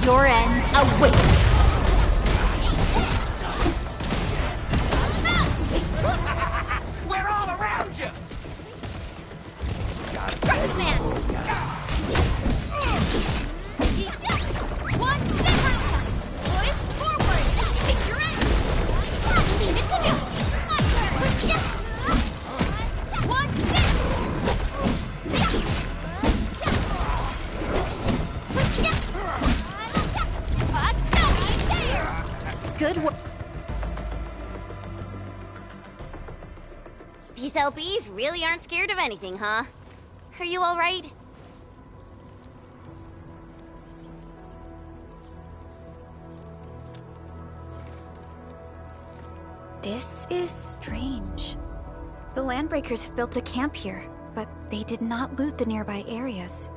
Your end awaits. We're all around you! Man. One step. Push forward. Take your end. Leave it to me. One step. Good work. These LBs really aren't scared of anything, huh? Are you alright? This is strange. The Landbreakers have built a camp here, but they did not loot the nearby areas.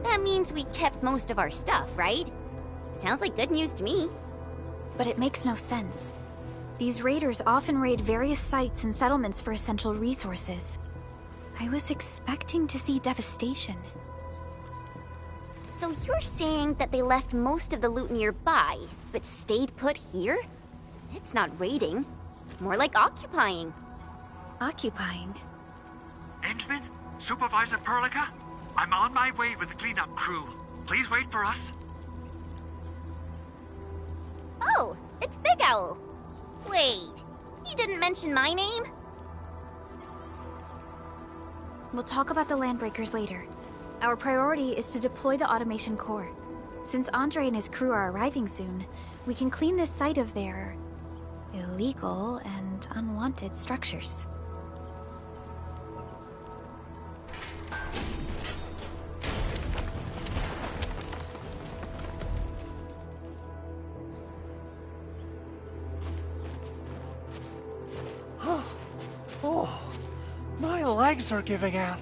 That means we kept most of our stuff, right? Sounds like good news to me. But it makes no sense. These raiders often raid various sites and settlements for essential resources. I was expecting to see devastation. So you're saying that they left most of the loot nearby, but stayed put here? It's not raiding. More like occupying. Occupying? Endman? Supervisor Perlica? I'm on my way with the cleanup crew. Please wait for us. Oh, it's Big Owl. Wait, he didn't mention my name? We'll talk about the Landbreakers later. Our priority is to deploy the automation core. Since Andre and his crew are arriving soon, we can clean this site of their illegal and unwanted structures. Oh, my legs are giving out.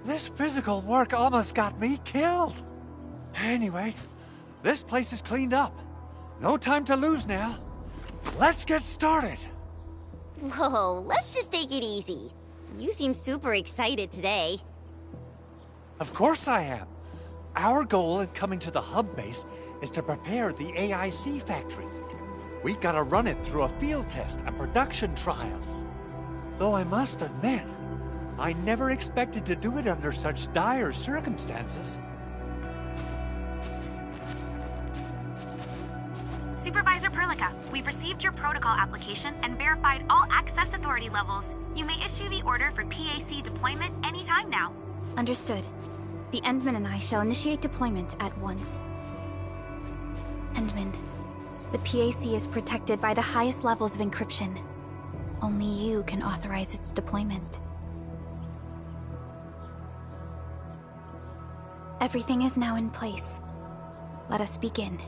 This physical work almost got me killed. Anyway, this place is cleaned up. No time to lose now. Let's get started. Whoa, let's just take it easy. You seem super excited today. Of course I am. Our goal in coming to the hub base is to prepare the AIC factory. We gotta run it through a field test and production trials. Though I must admit, I never expected to do it under such dire circumstances. Supervisor Perlica, we've received your protocol application and verified all access authority levels. You may issue the order for PAC deployment anytime now. Understood. The Endman and I shall initiate deployment at once. Endman, the PAC is protected by the highest levels of encryption. Only you can authorize its deployment. Everything is now in place. Let us begin.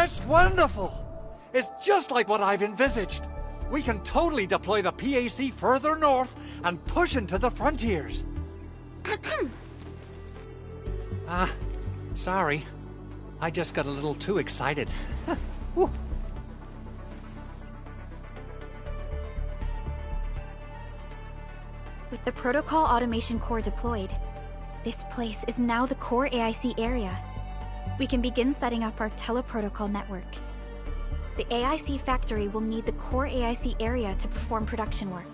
That's wonderful! It's just like what I've envisaged. We can totally deploy the PAC further north and push into the frontiers. Sorry. I just got a little too excited. Whew. With the Protocol Automation Core deployed, this place is now the core AIC area. We can begin setting up our teleprotocol network. The AIC factory will need the core AIC area to perform production work.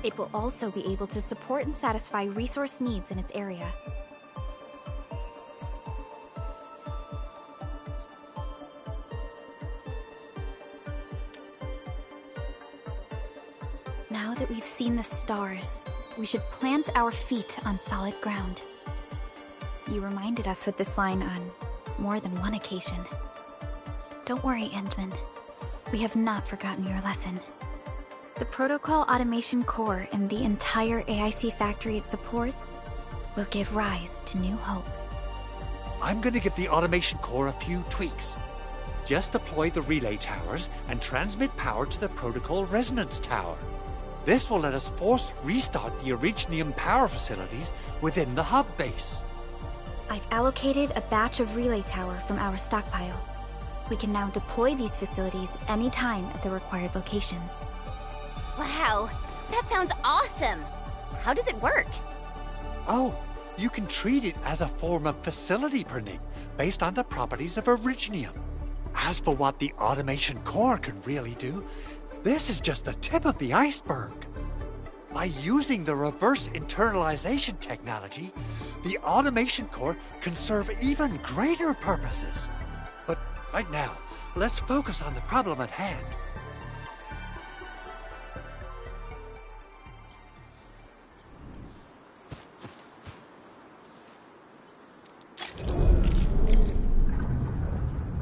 It will also be able to support and satisfy resource needs in its area. Now that we've seen the stars, we should plant our feet on solid ground. You reminded us with this line on more than one occasion. Don't worry, Endman. We have not forgotten your lesson. The Protocol Automation Core and the entire AIC factory it supports will give rise to new hope. I'm gonna give the Automation Core a few tweaks. Just deploy the relay towers and transmit power to the Protocol Resonance Tower. This will let us force restart the Originium power facilities within the hub base. I've allocated a batch of relay tower from our stockpile. We can now deploy these facilities anytime at the required locations. Wow, that sounds awesome! How does it work? Oh, you can treat it as a form of facility perning based on the properties of Originium. As for what the Automation Core can really do, this is just the tip of the iceberg. By using the reverse internalization technology, the Automation Core can serve even greater purposes. But right now, let's focus on the problem at hand.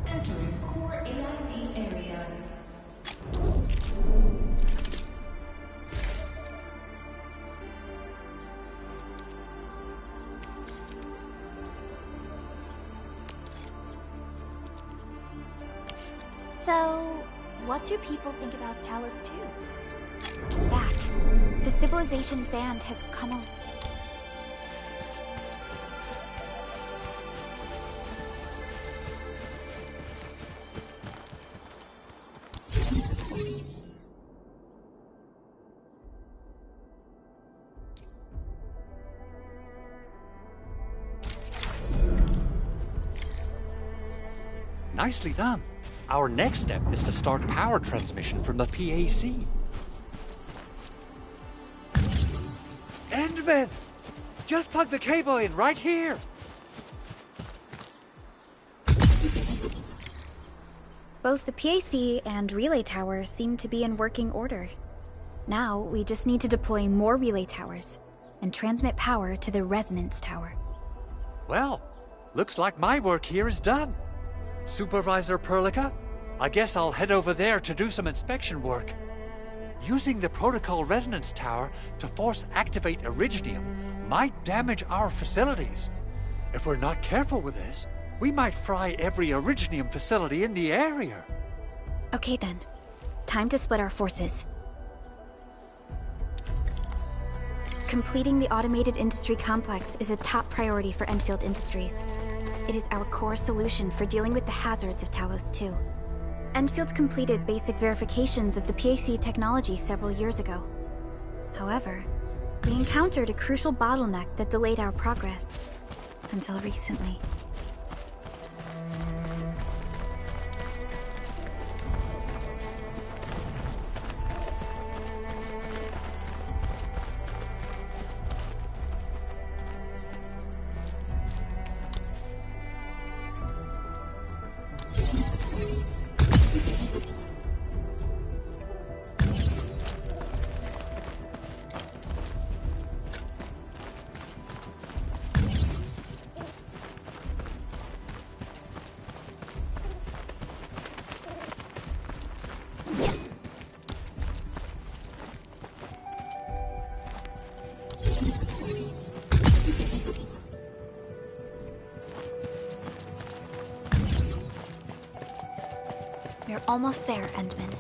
Entering core AIC area. So, what do people think about Talos 2? Back. The civilization band has come on. Nicely done. Our next step is to start power transmission from the PAC. Endman! Just plug the cable in right here! Both the PAC and relay tower seem to be in working order. Now, we just need to deploy more relay towers and transmit power to the resonance tower. Well, looks like my work here is done. Supervisor Perlica, I guess I'll head over there to do some inspection work. Using the Protocol Resonance Tower to force activate Originium might damage our facilities. If we're not careful with this, we might fry every Originium facility in the area. Okay then. Time to split our forces. Completing the automated industry complex is a top priority for Enfield Industries. It is our core solution for dealing with the hazards of Talos 2. Enfield completed basic verifications of the PAC technology several years ago. However, we encountered a crucial bottleneck that delayed our progress. Until recently. almost there, Endman.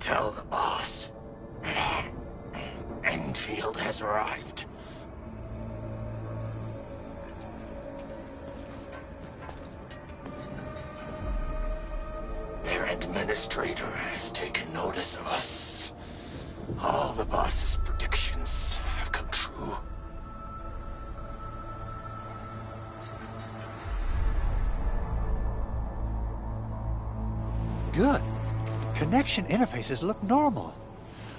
Tell the boss. Enfield has arrived. Their administrator has taken notice of us. All the boss's predictions have come true. Good. Connection interfaces look normal.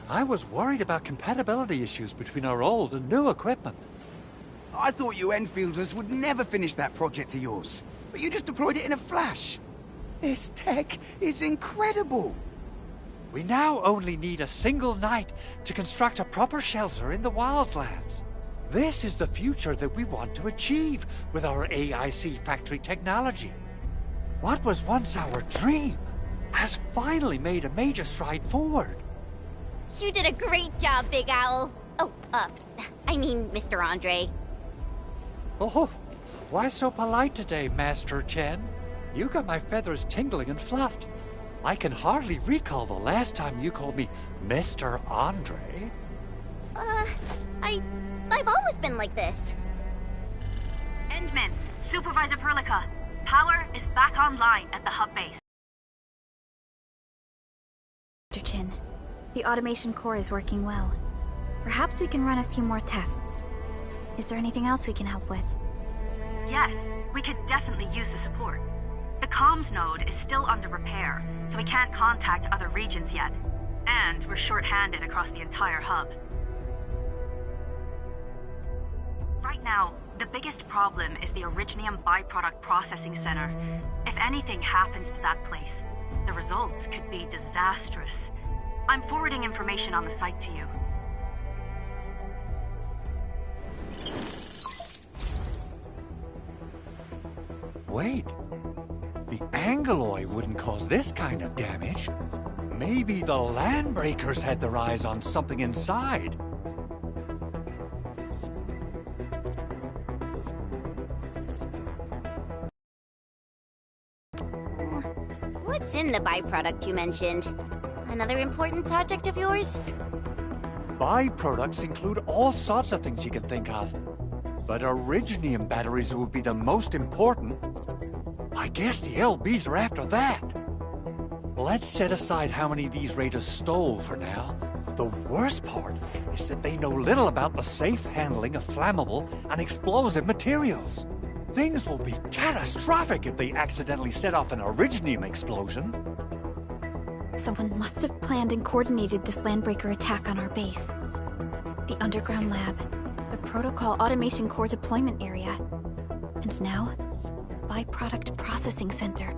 I was worried about compatibility issues between our old and new equipment. I thought you Enfielders would never finish that project of yours, but you just deployed it in a flash. This tech is incredible. We now only need a single night to construct a proper shelter in the wildlands. This is the future that we want to achieve with our AIC factory technology. What was once our dream has finally made a major stride forward. You did a great job, Big Owl. Oh, I mean, Mr. Andre. Oh, why so polite today, Master Chen? You got my feathers tingling and fluffed. I can hardly recall the last time you called me Mr. Andre. I've always been like this. Endman, Supervisor Perlica, power is back online at the hub base. Mr. Chin, the automation core is working well. Perhaps we can run a few more tests. Is there anything else we can help with? Yes, we could definitely use the support. The comms node is still under repair, so we can't contact other regions yet. And we're short-handed across the entire hub. Right now, the biggest problem is the Originium byproduct processing center. If anything happens to that place, the results could be disastrous. I'm forwarding information on the site to you. Wait, the Angeloy wouldn't cause this kind of damage. Maybe the Landbreakers had their eyes on something inside. What's in the byproduct you mentioned? Another important project of yours? Byproducts include all sorts of things you can think of. But Originium batteries would be the most important. I guess the LBs are after that. Let's set aside how many these raiders stole for now. The worst part is that they know little about the safe handling of flammable and explosive materials. Things will be catastrophic if they accidentally set off an Originium explosion. Someone must have planned and coordinated this Landbreaker attack on our base. The underground lab, the Protocol Automation Core deployment area, and now, Byproduct Processing Center.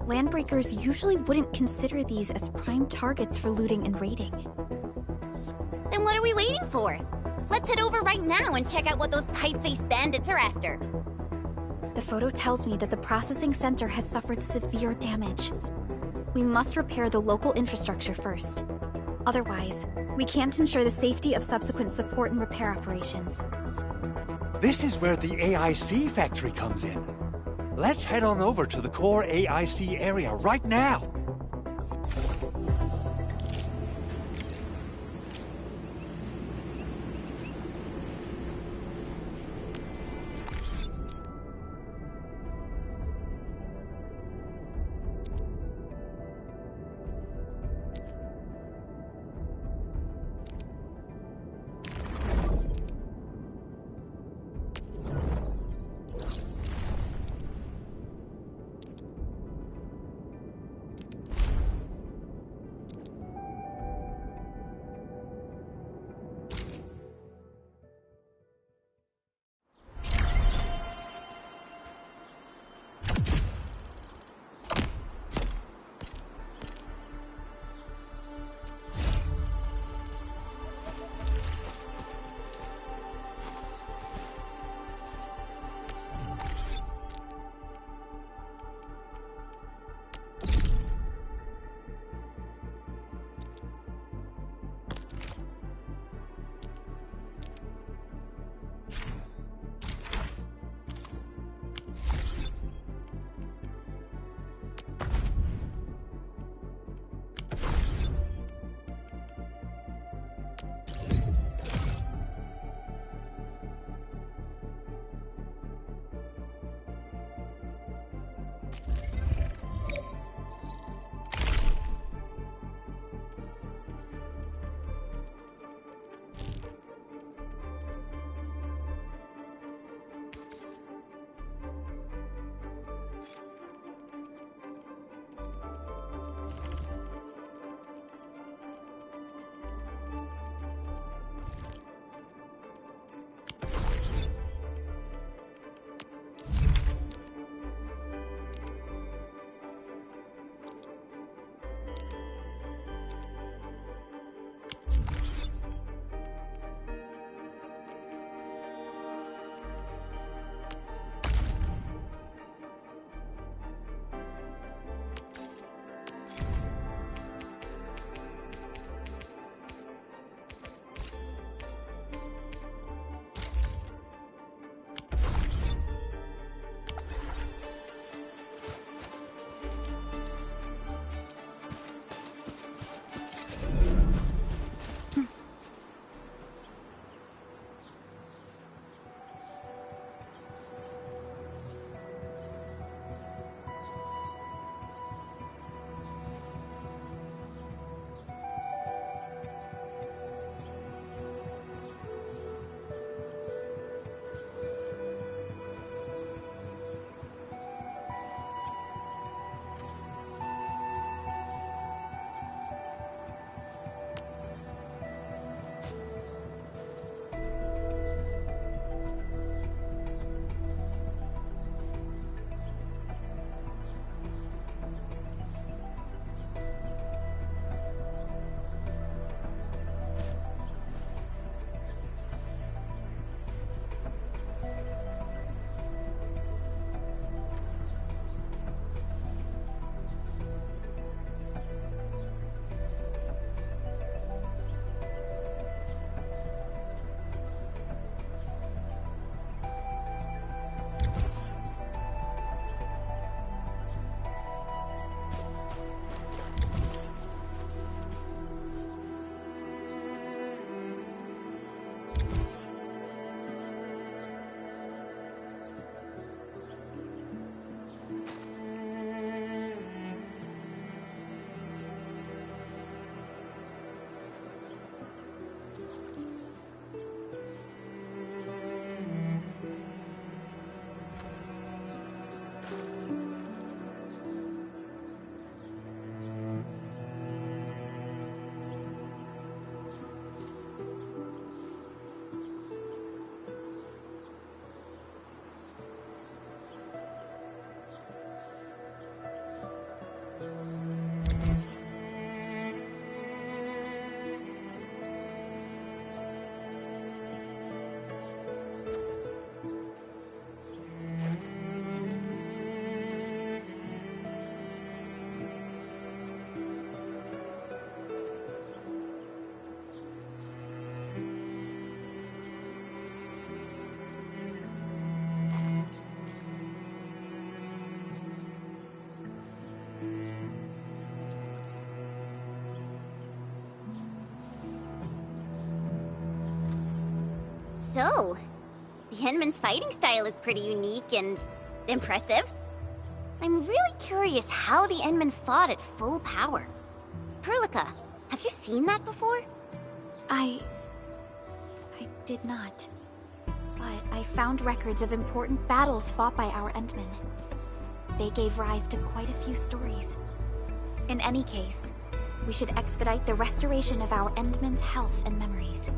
Landbreakers usually wouldn't consider these as prime targets for looting and raiding. Then what are we waiting for? Let's head over right now and check out what those pipe-faced bandits are after. The photo tells me that the processing center has suffered severe damage. We must repair the local infrastructure first. Otherwise, we can't ensure the safety of subsequent support and repair operations. This is where the AIC factory comes in. Let's head on over to the core AIC area right now. So, the Endman's fighting style is pretty unique and impressive. I'm really curious how the Endman fought at full power. Perlica, have you seen that before? I did not. But I found records of important battles fought by our Endmen. They gave rise to quite a few stories. In any case, we should expedite the restoration of our Endmen's health and memories.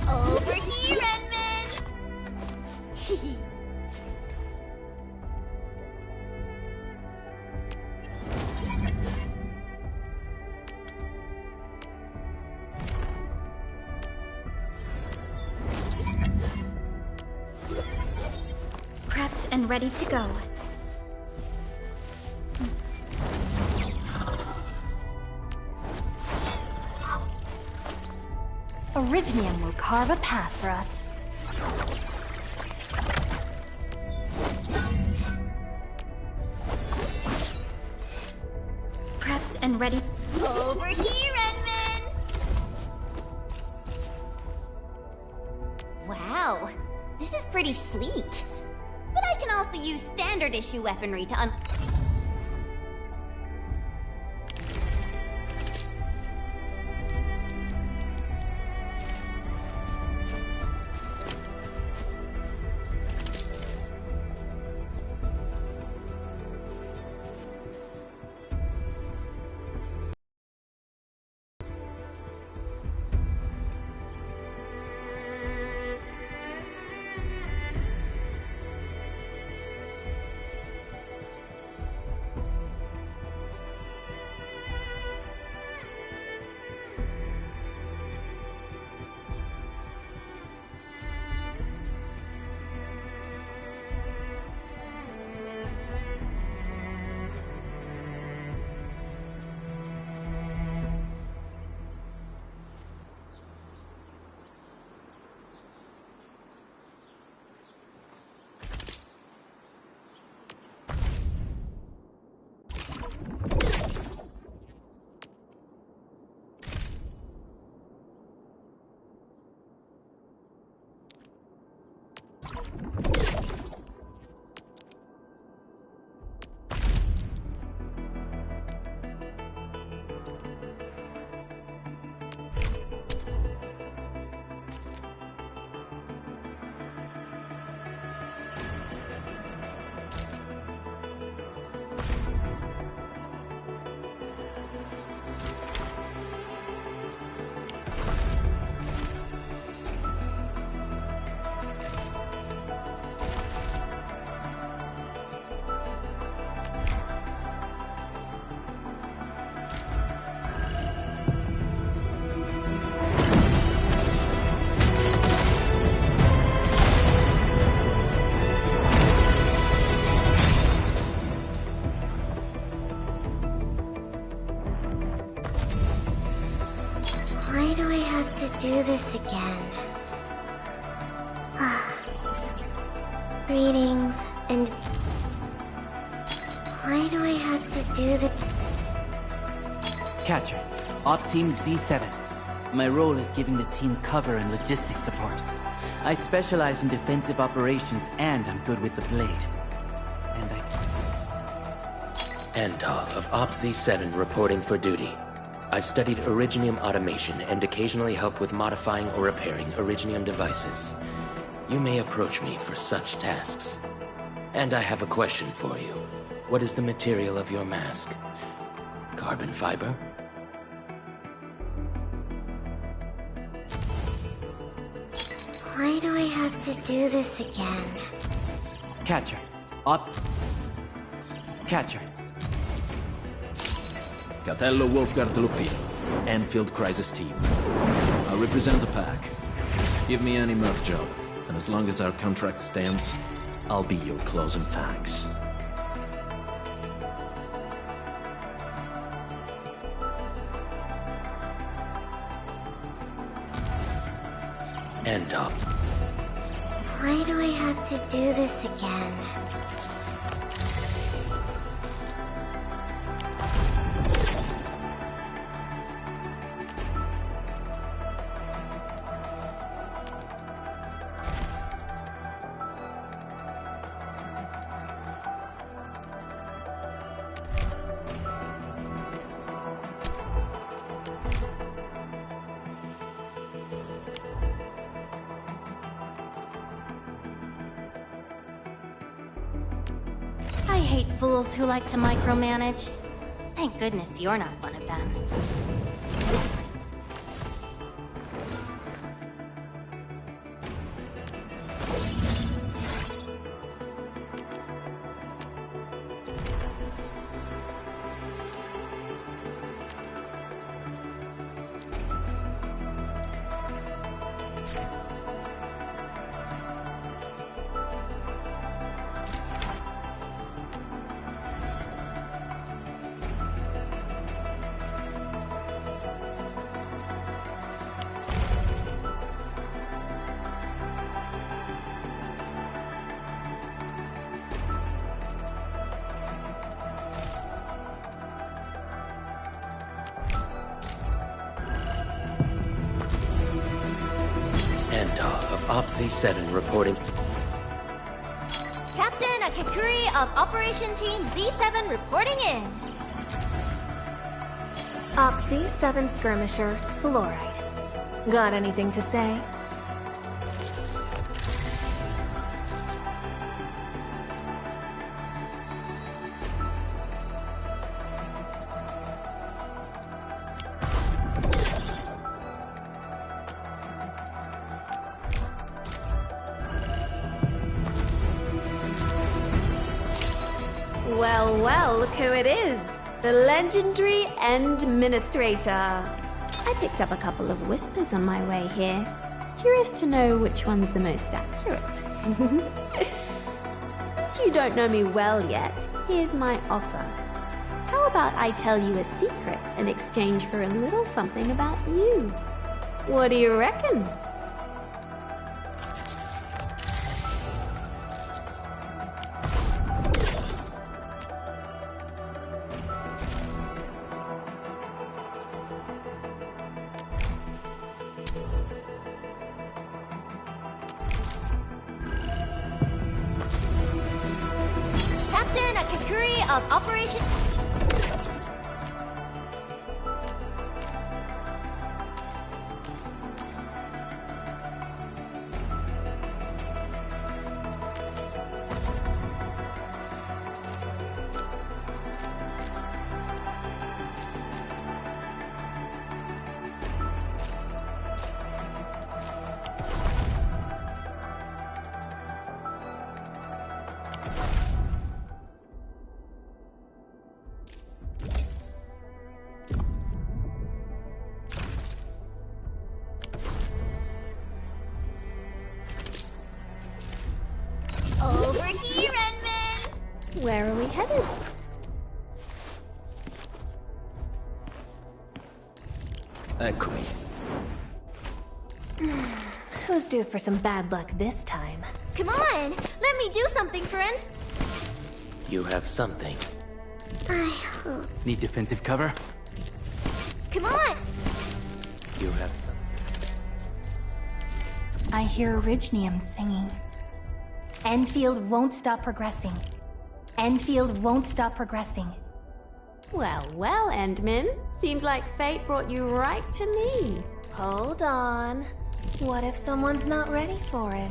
Over here, Endman! Prepped and ready to go. Originium will carve a path for us. Prepped and ready. Over here, Endman! Wow, this is pretty sleek. But I can also use standard issue weaponry to do this again. Greetings, and... Why do I have to do the... Catcher, Op Team Z7. My role is giving the team cover and logistics support. I specialize in defensive operations, and I'm good with the blade. And Antal of Op Z7 reporting for duty. I've studied Originium automation and occasionally help with modifying or repairing Originium devices. You may approach me for such tasks. And I have a question for you. What is the material of your mask? Carbon fiber? Why do I have to do this again? Catcher, Op... Catcher. Catello Wolfguard Lupino, Enfield Crisis Team. I represent the pack. Give me any merc job, and as long as our contract stands, I'll be your claws and fangs. Antal. Why do I have to do this again? I hate fools who like to micromanage. Thank goodness you're not one of them. Antal of Op Z7 reporting. Captain Akakuri of Operation Team Z7 reporting in. Op Z7 Skirmisher, Fluoride. Got anything to say? Well, well, look who it is. The legendary Administrator. I picked up a couple of whispers on my way here. Curious to know which one's the most accurate. Since you don't know me well yet, here's my offer. How about I tell you a secret in exchange for a little something about you? What do you reckon? Captain Akakuri of Operation... Over here, Renman! Where are we headed? Eccomi. Who's due for some bad luck this time? Come on, let me do something, friend. You have something. Need defensive cover? Come on. You have something. I hear Originium singing. Enfield won't stop progressing. Enfield won't stop progressing. Well, well, Endman. Seems like fate brought you right to me. Hold on. What if someone's not ready for it?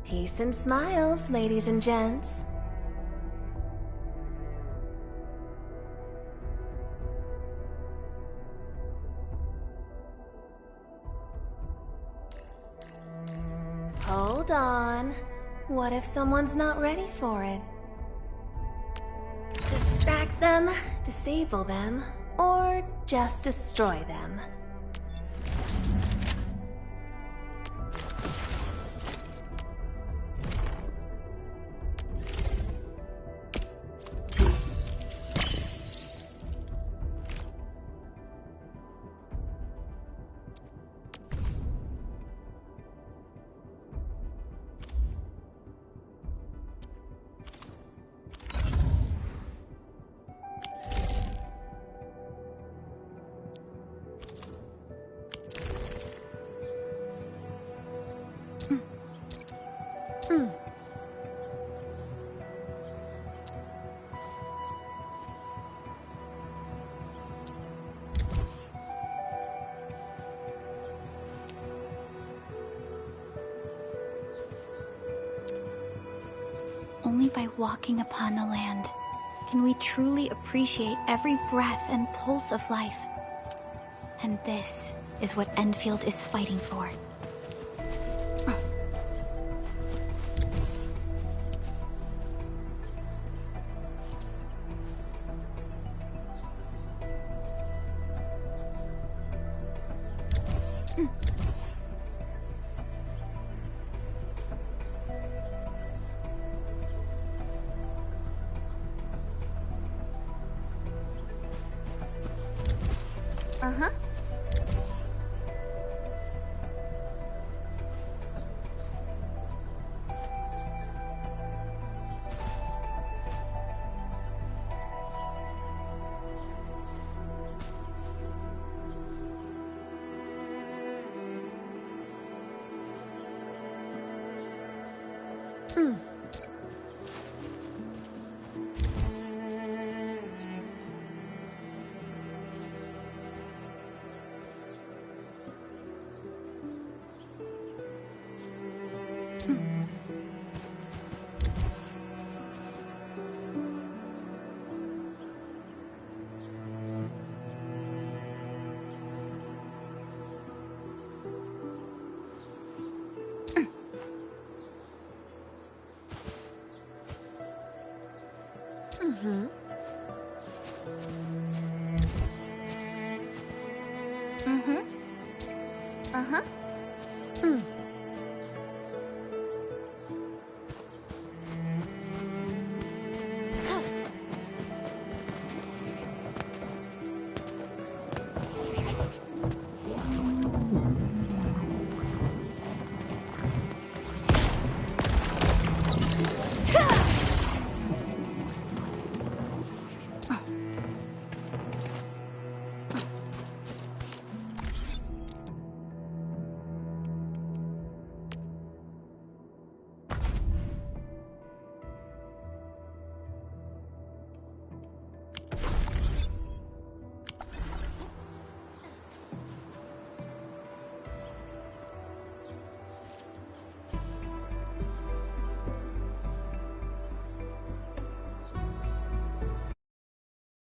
Peace and smiles, ladies and gents. Hold on. What if someone's not ready for it? Distract them, disable them, or just destroy them. Only by walking upon the land can we truly appreciate every breath and pulse of life. And this is what Enfield is fighting for. Uh-huh. Mm-hmm. Mm-hmm. Uh-huh. Mm.